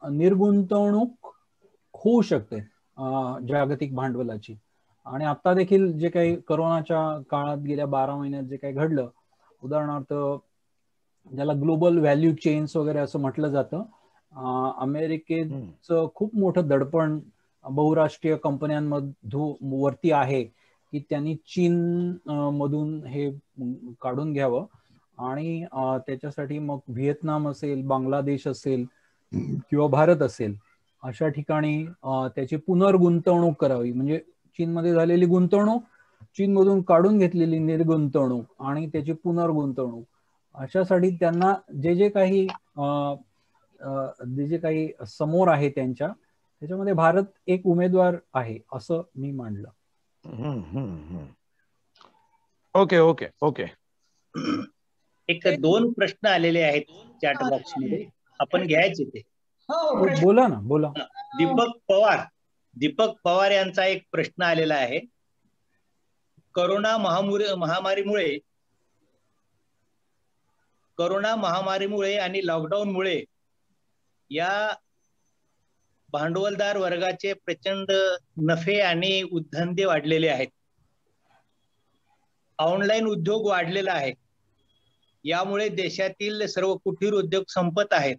Speaker 3: निर्गुंतवणूक होऊ शकते जागतिक भांडवलाची. आणि आता देखील जे काही कोरोनाच्या काळात गेल्या 12 महिन्यात जे काही घडलं, उदाहरणार्थ ज्याला ग्लोबल व्हॅल्यू चेन्स वगैरे असं म्हटलं जातं, अमेरिकेचं खूप मोठं दडपण बहुराष्ट्रीय कंपन्यांवरती आहे की त्यांनी चीन मधून हे काढून घ्यावं. आणि त्याच्यासाठी मग व्हिएतनाम असेल, बांगलादेश असेल किंवा भारत असेल अशा ठिकाणी त्याची पुनर्गुंतवणूक करावी. म्हणजे चीनमध्ये झालेली गुंतवणूक, चीनमधून काढून घेतलेली निर्गुंतवणूक आणि त्याची पुनर्गुंतवणूक, अशासाठी त्यांना जे जे काही समोर आहे त्याच्यामध्ये भारत एक उमेदवार आहे असं मी मानलं.
Speaker 4: Okay okay okay.
Speaker 1: एक 2 प्रश्न आलेले आहेत चॅट बॉक्स मध्ये, आपण घ्यायचे ते.
Speaker 3: बोला ना, बोला.
Speaker 1: दीपक पवार यांचा एक प्रश्न आलेला आहे. कोरोना महामारीमुळे आणि लॉकडाऊनमुळे या भांडवलदार वर्गाचे प्रचंड नफे आणि उद्धंदे वाढलेले आहेत. ऑनलाईन उद्योग वाढलेला आहे. यामुळे देशातील सर्व कुटीर उद्योग संपत आहेत.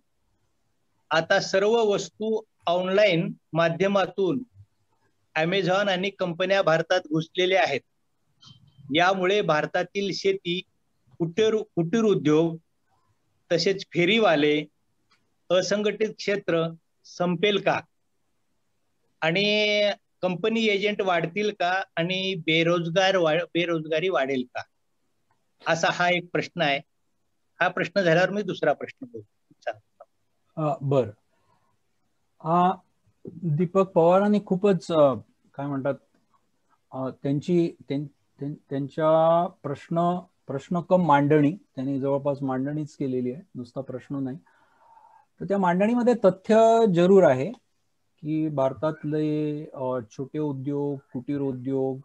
Speaker 1: आता सर्व वस्तू ऑनलाईन माध्यमातून अमेझॉन आणि कंपन्या भारतात घुसलेल्या आहेत. यामुळे भारतातील शेती, कुटीर उद्योग तसेच फेरीवाले, असंघटित क्षेत्र संपेल का? आणि कंपनी एजंट वाढतील का? आणि बेरोजगारी वाढेल का? असा हा एक प्रश्न आहे. हा प्रश्न झाल्यावर मी दुसरा प्रश्न बोलतो.
Speaker 3: बर. दीपक पवारांनी खूपच काय म्हणतात त्यांच्या प्रश्न कम मांडणी त्यांनी जवळपास मांडणीच केलेली आहे, नुसता प्रश्न नाही. तर त्या मांडणीमध्ये तथ्य जरूर आहे की भारतातले छोटे उद्योग, कुटीर उद्योग,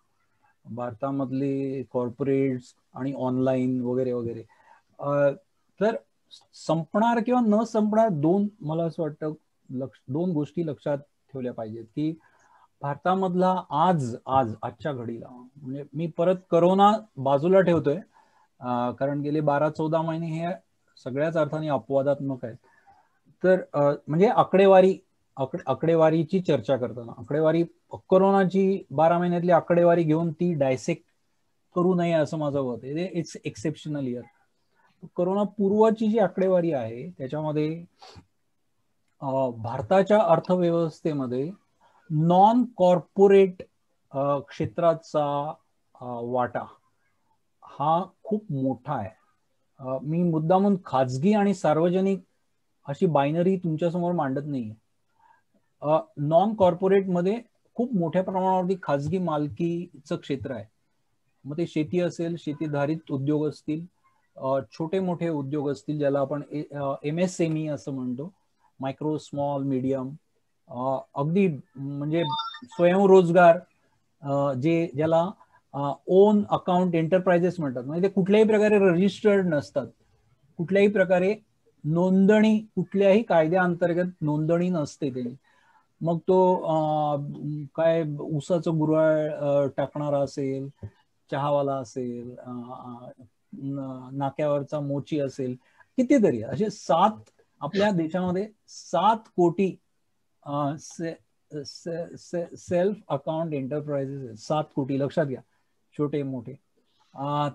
Speaker 3: भारतामधले कॉर्पोरेट्स आणि ऑनलाईन वगैरे वगैरे तर संपणार किंवा न संपणार, मला असं वाटतं 2 गोष्टी लक्षात ठेवल्या पाहिजेत की भारतामधला आजच्या घडीला, म्हणजे मी परत कोरोना बाजूला ठेवतोय कारण गेले 12-14 महिने हे सगळ्याच अर्थाने अपवादात्मक आहेत. तर म्हणजे आकडेवारीची चर्चा करताना कोरोनाची 12 महिन्यातली आकडेवारी घेऊन ती डायसेक्ट करू नये असं माझं मत आहे. It's exceptional year. कोरोना पूर्वाची जी आकडेवारी आहे त्याच्यामध्ये भारताच्या अर्थव्यवस्थेमध्ये नॉन कॉर्पोरेट क्षेत्राचा वाटा हा खूप मोठा आहे. मी मुद्दामून खाजगी आणि सार्वजनिक अशी बायनरी तुमच्यासमोर मांडत नाहीये. नॉन कॉर्पोरेट मध्ये खूप मोठ्या प्रमाणावरती खाजगी मालकीचं क्षेत्र आहे. मग ते शेती असेल, शेतीधारित उद्योग असतील, छोटे मोठे उद्योग असतील, ज्याला आपण MSME असं म्हणतो, मायक्रो स्मॉल मीडियम, अगदी म्हणजे स्वयंरोजगार, ज्याला ओन अकाउंट एंटरप्राइजेस म्हणतात. म्हणजे ते कुठल्याही प्रकारे रजिस्टर्ड नसतात, कुठल्याही प्रकारे नोंदणी, कुठल्याही कायद्याअंतर्गत नोंदणी नसते ते. मग तो काय ऊसाचं गुऱ्हाळ टाकणारा असेल, चहावाला असेल, नाक्यावरचा मोची असेल, कितीतरी असे 7 आपल्या देशामध्ये 7 कोटी सेल्फ अकाउंट एंटरप्राइजेस 7 कोटी, लक्षात घ्या, छोटे मोठे.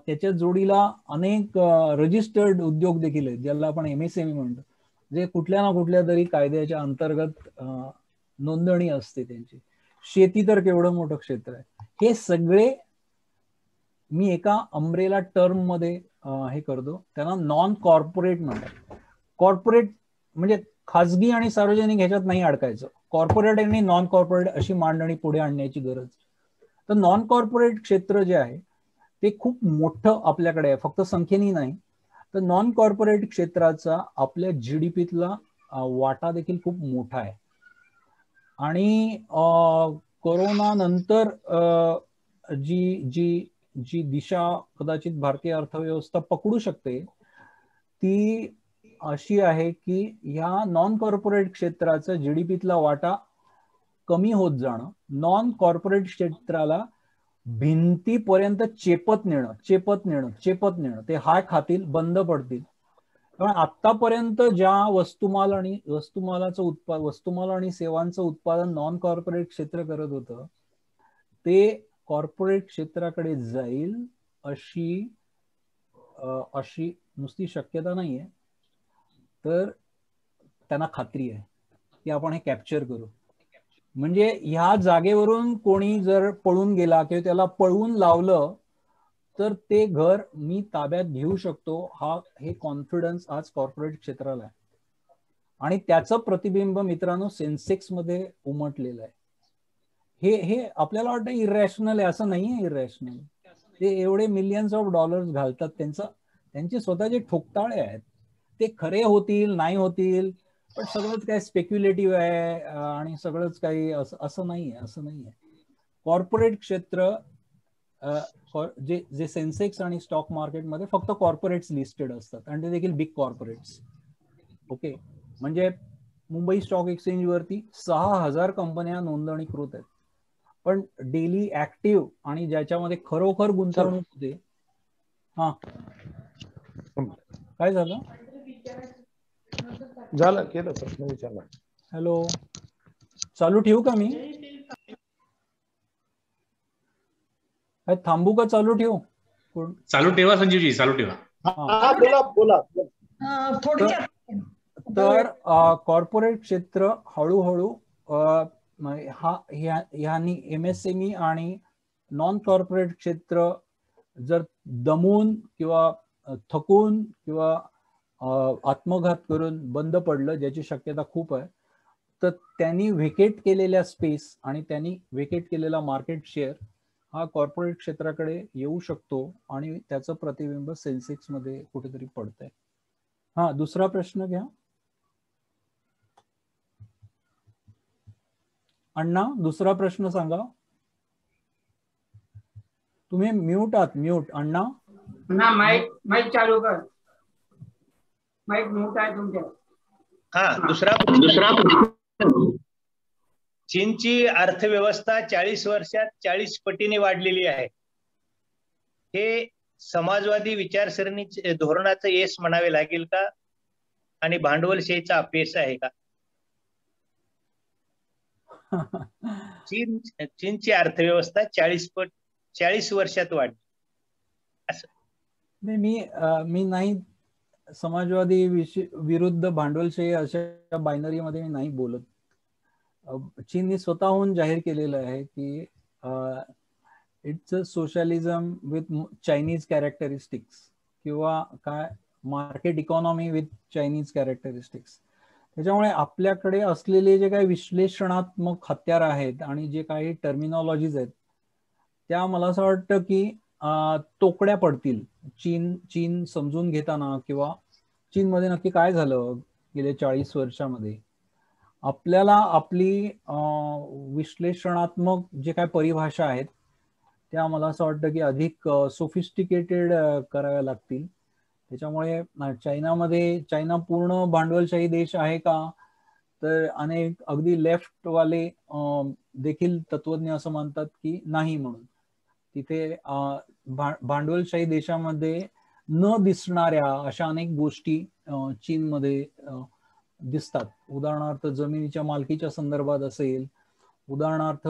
Speaker 3: त्याच्या जोडीला अनेक रजिस्टर्ड उद्योग देखील आहेत, ज्याला आपण MSME म्हणतो, जे कुठल्या ना कुठल्या तरी कायद्याच्या अंतर्गत नोंदणी असते त्यांची. शेती तर केवढं मोठं क्षेत्र आहे. हे सगळे मी एका अम्ब्रेला टर्म मध्ये हे करतो, त्यांना नॉन कॉर्पोरेट म्हणतात. कॉर्पोरेट म्हणजे खाजगी आणि सार्वजनिक ह्याच्यात नाही अडकायचं, कॉर्पोरेट आणि नॉन कॉर्पोरेट अशी मांडणी पुढे आणण्याची गरज. तर नॉन कॉर्पोरेट क्षेत्र जे आहे ते खूप मोठं आपल्याकडे आहे, फक्त संख्येने नाही. तर नॉन कॉर्पोरेट क्षेत्राचा आपल्या GDPतला वाटा देखील खूप मोठा आहे. आणि कोरोना नंतर जी जी जी दिशा कदाचित भारतीय अर्थव्यवस्था पकडू शकते ती अशी आहे की ह्या नॉन कॉर्पोरेट क्षेत्राचा GDPतला वाटा कमी होत जाणं, नॉन कॉर्पोरेट क्षेत्राला भिंतीपर्यंत चेपत नेणं, ते हाय खातील, बंद पडतील. कारण आतापर्यंत ज्या वस्तुमाल आणि सेवांचं उत्पादन नॉन कॉर्पोरेट क्षेत्र करत होतं ते कॉर्पोरेट क्षेत्राकडे जाईल अशी नुसती शक्यता नाहीये, तर त्यांना खात्री आहे की आपण हे कॅप्चर करू. म्हणजे ह्या जागेवरून कोणी जर पळून गेला किंवा त्याला पळवून लावलं तर ते घर मी ताब्यात घेऊ शकतो, हे कॉन्फिडन्स आज कॉर्पोरेट क्षेत्राला आहे. आणि त्याचं प्रतिबिंब मित्रांनो सेन्सेक्स मध्ये उमटलेलं आहे. हे आपल्याला वाटतं इरॅशनल आहे, असं नाहीये इरॅशनल. ते एवढे मिलियन्स ऑफ डॉलर्स घालतात, त्यांचे स्वतःचे ठोकताळे आहेत. ते खरे होतील नाही होतील, पण सगळंच काही स्पेक्युलेटिव्ह आहे आणि सगळंच काही असं नाहीये. कॉर्पोरेट क्षेत्र जे सेन्सेक्स आणि स्टॉक मार्केटमध्ये फक्त कॉर्पोरेट्स लिस्टेड असतात आणि ते देखील बिग कॉर्पोरेट्स. ओके, म्हणजे मुंबई स्टॉक एक्सचेंज वरती 6000 कंपन्या नोंदणीकृत आहेत, पण डेली ऍक्टिव्ह आणि ज्याच्यामध्ये खरोखर गुंतवणूक होते. हा, काय झालं?
Speaker 4: केलं प्रश्न विचारला.
Speaker 3: हॅलो, चालू ठेवू का मी? थांबू का चालू ठेवू?
Speaker 5: चालू ठेवा संजीवजी, चालू ठेवा.
Speaker 4: बोला.
Speaker 3: तर कॉर्पोरेट क्षेत्र हळूहळू ह्यांनी MSME आणि नॉन कॉर्पोरेट क्षेत्र जर दमून किंवा थकून किंवा आत्मघात करून बंद पडलं, ज्याची शक्यता खूप आहे, तर त्यांनी व्हेकेट केलेल्या स्पेस आणि त्यांनी व्हेकेट केलेला मार्केट शेअर हा कॉर्पोरेट क्षेत्राकडे येऊ शकतो आणि त्याचं प्रतिबिंब सेन्सेक्स मध्ये कुठेतरी पडतंय. हा, दुसरा प्रश्न घ्या अण्णा, दुसरा प्रश्न सांगा. तुम्ही म्यूट आहात. म्यूट अण्णा.
Speaker 6: माईक चालू कर. माईक म्यूट आहे तुमच्या.
Speaker 1: हा, दुसरा चीनची अर्थव्यवस्था 40 वर्षात 40 पटीने वाढलेली आहे. हे समाजवादी विचारसरणी धोरणाचं यश म्हणावे लागेल का आणि भांडवलशाहीचा अपयश आहे का? चीनची अर्थव्यवस्था 40 वर्षात वाढली असं.
Speaker 3: मी नाही समाजवादी विरुद्ध भांडवलशाही अशा बायनरीमध्ये मी नाही बोलत. चीनने स्वतःहून जाहीर केलेलं आहे की it's a socialism with Chinese characteristics किंवा काय market economy with Chinese characteristics. त्याच्यामुळे आपल्याकडे असलेले जे काही विश्लेषणात्मक हत्यार आहेत आणि जे काही टर्मिनॉलॉजीज आहेत त्या मला असं वाटतं की तोकड्या पडतील चीन समजून घेताना, किंवा चीनमध्ये नक्की काय झालं गेल्या 40 वर्षामध्ये. आपल्याला आपली विश्लेषणात्मक जे काय परिभाषा आहेत त्या मला असं वाटतं की अधिक सोफिस्टिकेटेड कराव्या लागतील. त्याच्यामुळे चायना पूर्ण भांडवलशाही देश आहे का, तर अनेक अगदी लेफ्टवाले देखील तत्वज्ञ असं मानतात की नाही म्हणून. तिथे भांडवलशाही देशामध्ये न दिसणाऱ्या अशा अनेक गोष्टी चीनमध्ये दिसतात. उदाहरणार्थ जमिनीच्या मालकीच्या संदर्भात असेल, उदाहरणार्थ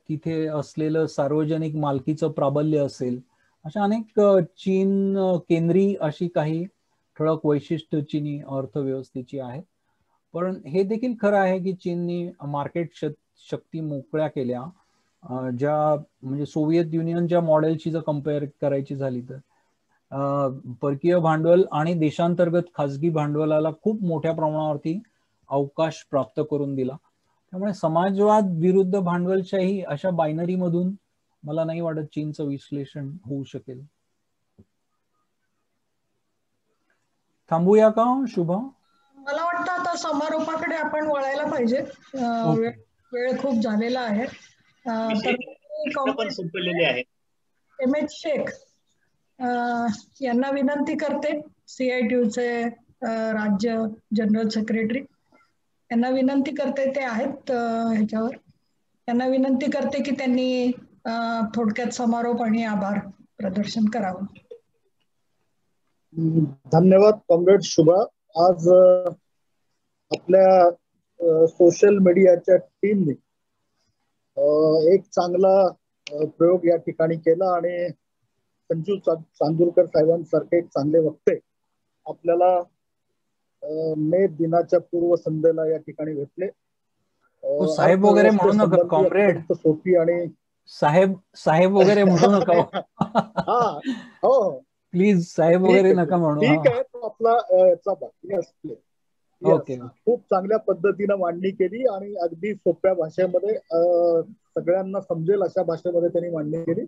Speaker 3: तिथे असलेलं सार्वजनिक मालकीचं प्राबल्य असेल, अशा अनेक चीन केंद्री अशी काही ठळक वैशिष्ट्य चीनी अर्थव्यवस्थेची आहेत. पण हे देखील खरं आहे की चीननी मार्केट शक्ती मोकळ्या केल्या, ज्या म्हणजे सोव्हिएत युनियनच्या मॉडेलची जर कम्पेअर करायची झाली तर परकीय भांडवल आणि देशांतर्गत खासगी भांडवलाला खूप मोठ्या प्रमाणावरती अवकाश प्राप्त करून दिला. त्यामुळे समाजवाद विरुद्ध भांडवलशाही अशा बायनरी मधून मला नाही वाटत चीनचं विश्लेषण होऊ शकेल. थांबूया का शुभा?
Speaker 2: मला वाटतं आता समारोपाकडे आपण वळायला पाहिजे. वेळ खूप झालेला आहे. तर
Speaker 1: पण संपलेले आहे.
Speaker 2: एम.एच. शेख यांना विनंती करते, CITUचे राज्य जनरल सेक्रेटरी यांना विनंती करते, ते आहेत ह्याच्यावर. त्यांना विनंती करते की त्यांनी थोडक्यात समारोप आणि आभार प्रदर्शन करावं.
Speaker 7: धन्यवाद कॉम्रेड शुभा. आज आपल्या सोशल मीडियाच्या टीमने एक चांगला प्रयोग या ठिकाणी केला आणि संजू चांदूरकर साहेबांसारखे एक चांगले वक्ते आपल्याला मे दिनाच्या पूर्वसंध्येला या ठिकाणी भेटले.
Speaker 3: साहेब वगैरे म्हणू नका कॉम्रेड,
Speaker 7: सोपी आणि
Speaker 3: साहेब वगैरे म्हणू नका.
Speaker 7: हा हो
Speaker 3: प्लीज साहेब वगैरे नका म्हणू.
Speaker 7: ठीक आहे, तो आपला याचा बाकी असले. खूप चांगल्या पद्धतीनं मांडणी केली आणि अगदी सोप्या भाषेमध्ये सगळ्यांना समजेल अशा भाषेमध्ये त्यांनी मांडणी केली.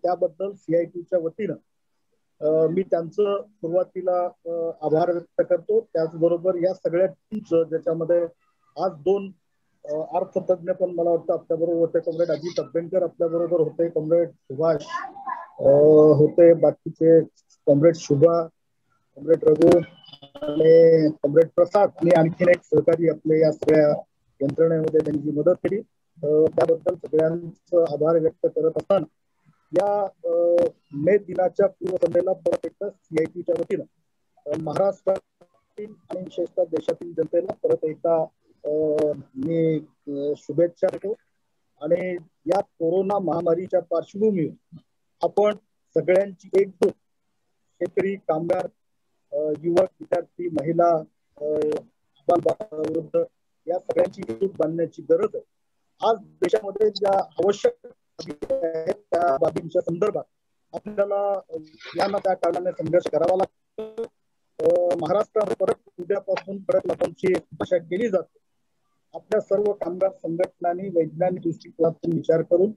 Speaker 7: त्याबद्दल CITUच्या वतीनं मी त्यांचं सुरुवातीला आभार व्यक्त करतो. त्याचबरोबर या सगळ्या टीमचं, ज्याच्यामध्ये आज 2 अर्थतज्ञ पण मला वाटतं आपल्या बरोबर होते. कॉम्रेड अजित अभ्यंकर आपल्या बरोबर होते, कॉम्रेड सुभाष होते, बाकीचे कॉम्रेड शुभा, कॉम्रेड रघु आणि कॉम्रेड प्रसाद आणि आणखीन एक सहकारी आपले या सगळ्या यंत्रणेमध्ये त्यांनी जी मदत केली त्याबद्दल सगळ्यांचं आभार व्यक्त करत असताना या मे दिनाच्या पूर्वसंध्येला परत एकदा CITUच्या वतीनं महाराष्ट्रातील आणि विशेषतः देशातील जनतेला परत एकदा मी शुभेच्छा देतो. आणि या कोरोना महामारीच्या पार्श्वभूमीवर आपण सगळ्यांची एकजूट, शेतकरी, कामगार, युवक, विद्यार्थी, महिला, वृद्ध या सगळ्यांची एकजूट बांधण्याची गरज आहे. आज देशामध्ये ज्या आवश्यक आहेत त्या बाबींच्या संदर्भात आपल्याला या ना त्या कारणाने संघर्ष करावा लागतो. महाराष्ट्रामध्ये परत उद्यापासून परत लॉकडाऊनची भाषा केली जाते. आपल्या सर्व कामगार संघटनांनी वैज्ञानिक दृष्टिकोनातून विचार करून,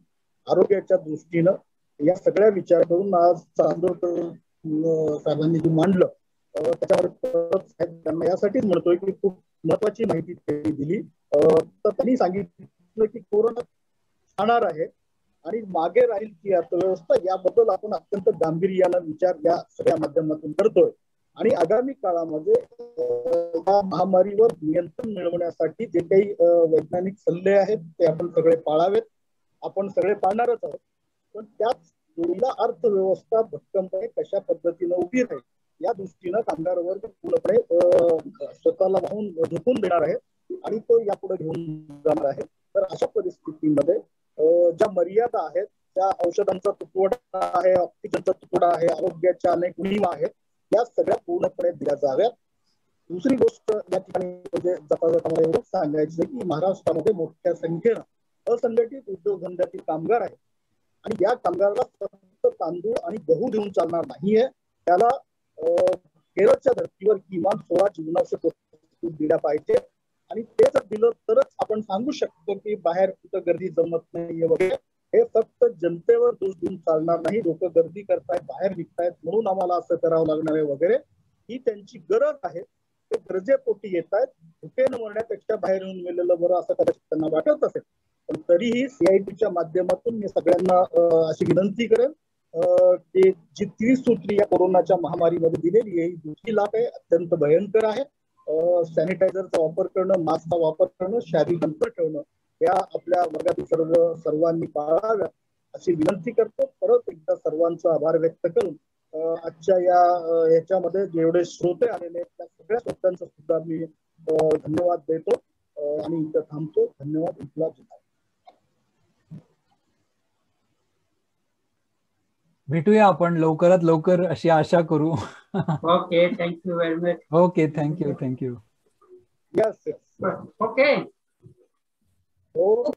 Speaker 7: आरोग्याच्या दृष्टीनं या सगळ्या विचार करून आज चांदोरकर साहेबांनी जे मांडलं त्याच्यावर त्यांना यासाठीच म्हणतोय की खूप महत्वाची माहिती त्यांनी दिली. तर त्यांनी सांगितलं की कोरोना राहणार आहे आणि मागे राहील की अर्थव्यवस्था, याबद्दल आपण अत्यंत गांभीर्यानं विचार या सगळ्या माध्यमातून करतोय. आणि आगामी काळामध्ये या महामारीवर नियंत्रण मिळवण्यासाठी जे काही वैज्ञानिक सल्ले आहेत ते आपण सगळे पाळावेत. आपण सगळे पाळणारच आहोत, पण त्याच जोडीला अर्थव्यवस्था भक्कमपणे कशा पद्धतीनं उभी राहील या दृष्टीनं कामगार वर्ग पूर्णपणे स्वतःला वाहून झोपून देणार आहे आणि तो यापुढे घेऊन जाणार आहे. तर अशा परिस्थितीमध्ये ज्या मर्यादा आहेत, त्या औषधांचा तुटवडा आहे, ऑक्सिजनचा तुटवडा आहे, आरोग्याच्या अनेक उणीवा आहेत, या सगळ्या पूर्णपणे दिल्या जाव्यात. दुसरी गोष्ट या ठिकाणी म्हणजे जाता एवढंच सांगायचं की महाराष्ट्रामध्ये मोठ्या संख्येनं असंघटित उद्योगधंद्यातील कामगार आहेत आणि या कामगाराला फक्त तांदूळ आणि गहू देऊन चालणार नाहीये. त्याला केरळच्या धर्तीवर किमान 16 जीवनावश्यक वस्तू दिल्या पाहिजे आणि ते जर दिलं तरच आपण सांगू शकतो की बाहेर कुठं गर्दी जमत नाहीये वगैरे. हे फक्त जनतेवर दोष देऊन चालणार नाही. लोक गर्दी करतायत, बाहेर निघतायत म्हणून आम्हाला असं करावं लागणार आहे वगैरे, ही त्यांची गरज आहे. ते गरजेपोटी येत आहेत. भुकेनं मरण्यापेक्षा बाहेर येऊन मेलेलं बरं असं कदाचित त्यांना वाटत असेल. पण तरीही CITUच्या माध्यमातून मी सगळ्यांना अशी विनंती करेन की जी 30 सूत्री या कोरोनाच्या महामारीमध्ये दिलेली आहे ही दुसरी लाट आहे, अत्यंत भयंकर आहे. सॅनिटायझरचा वापर करणं, मास्कचा वापर करणं, शारीरिक अंतर ठेवणं या आपल्या वर्गातील सर्वांनी पाळाव्यात अशी विनंती करतो. परत एकदा सर्वांचा आभार व्यक्त करून आजच्या या ह्याच्यामध्ये जेवढे श्रोते आलेले आहेत त्या सगळ्या श्रोत्यांचा सुद्धा मी धन्यवाद देतो आणि इथं थांबतो. धन्यवाद. इन्क्लाब जिंदाबाद.
Speaker 3: भेटूया आपण लवकरात लवकर अशी आशा करू.
Speaker 6: Okay, thank you very much.
Speaker 3: Okay, thank you.
Speaker 7: Yes.
Speaker 6: Okay.
Speaker 7: हो.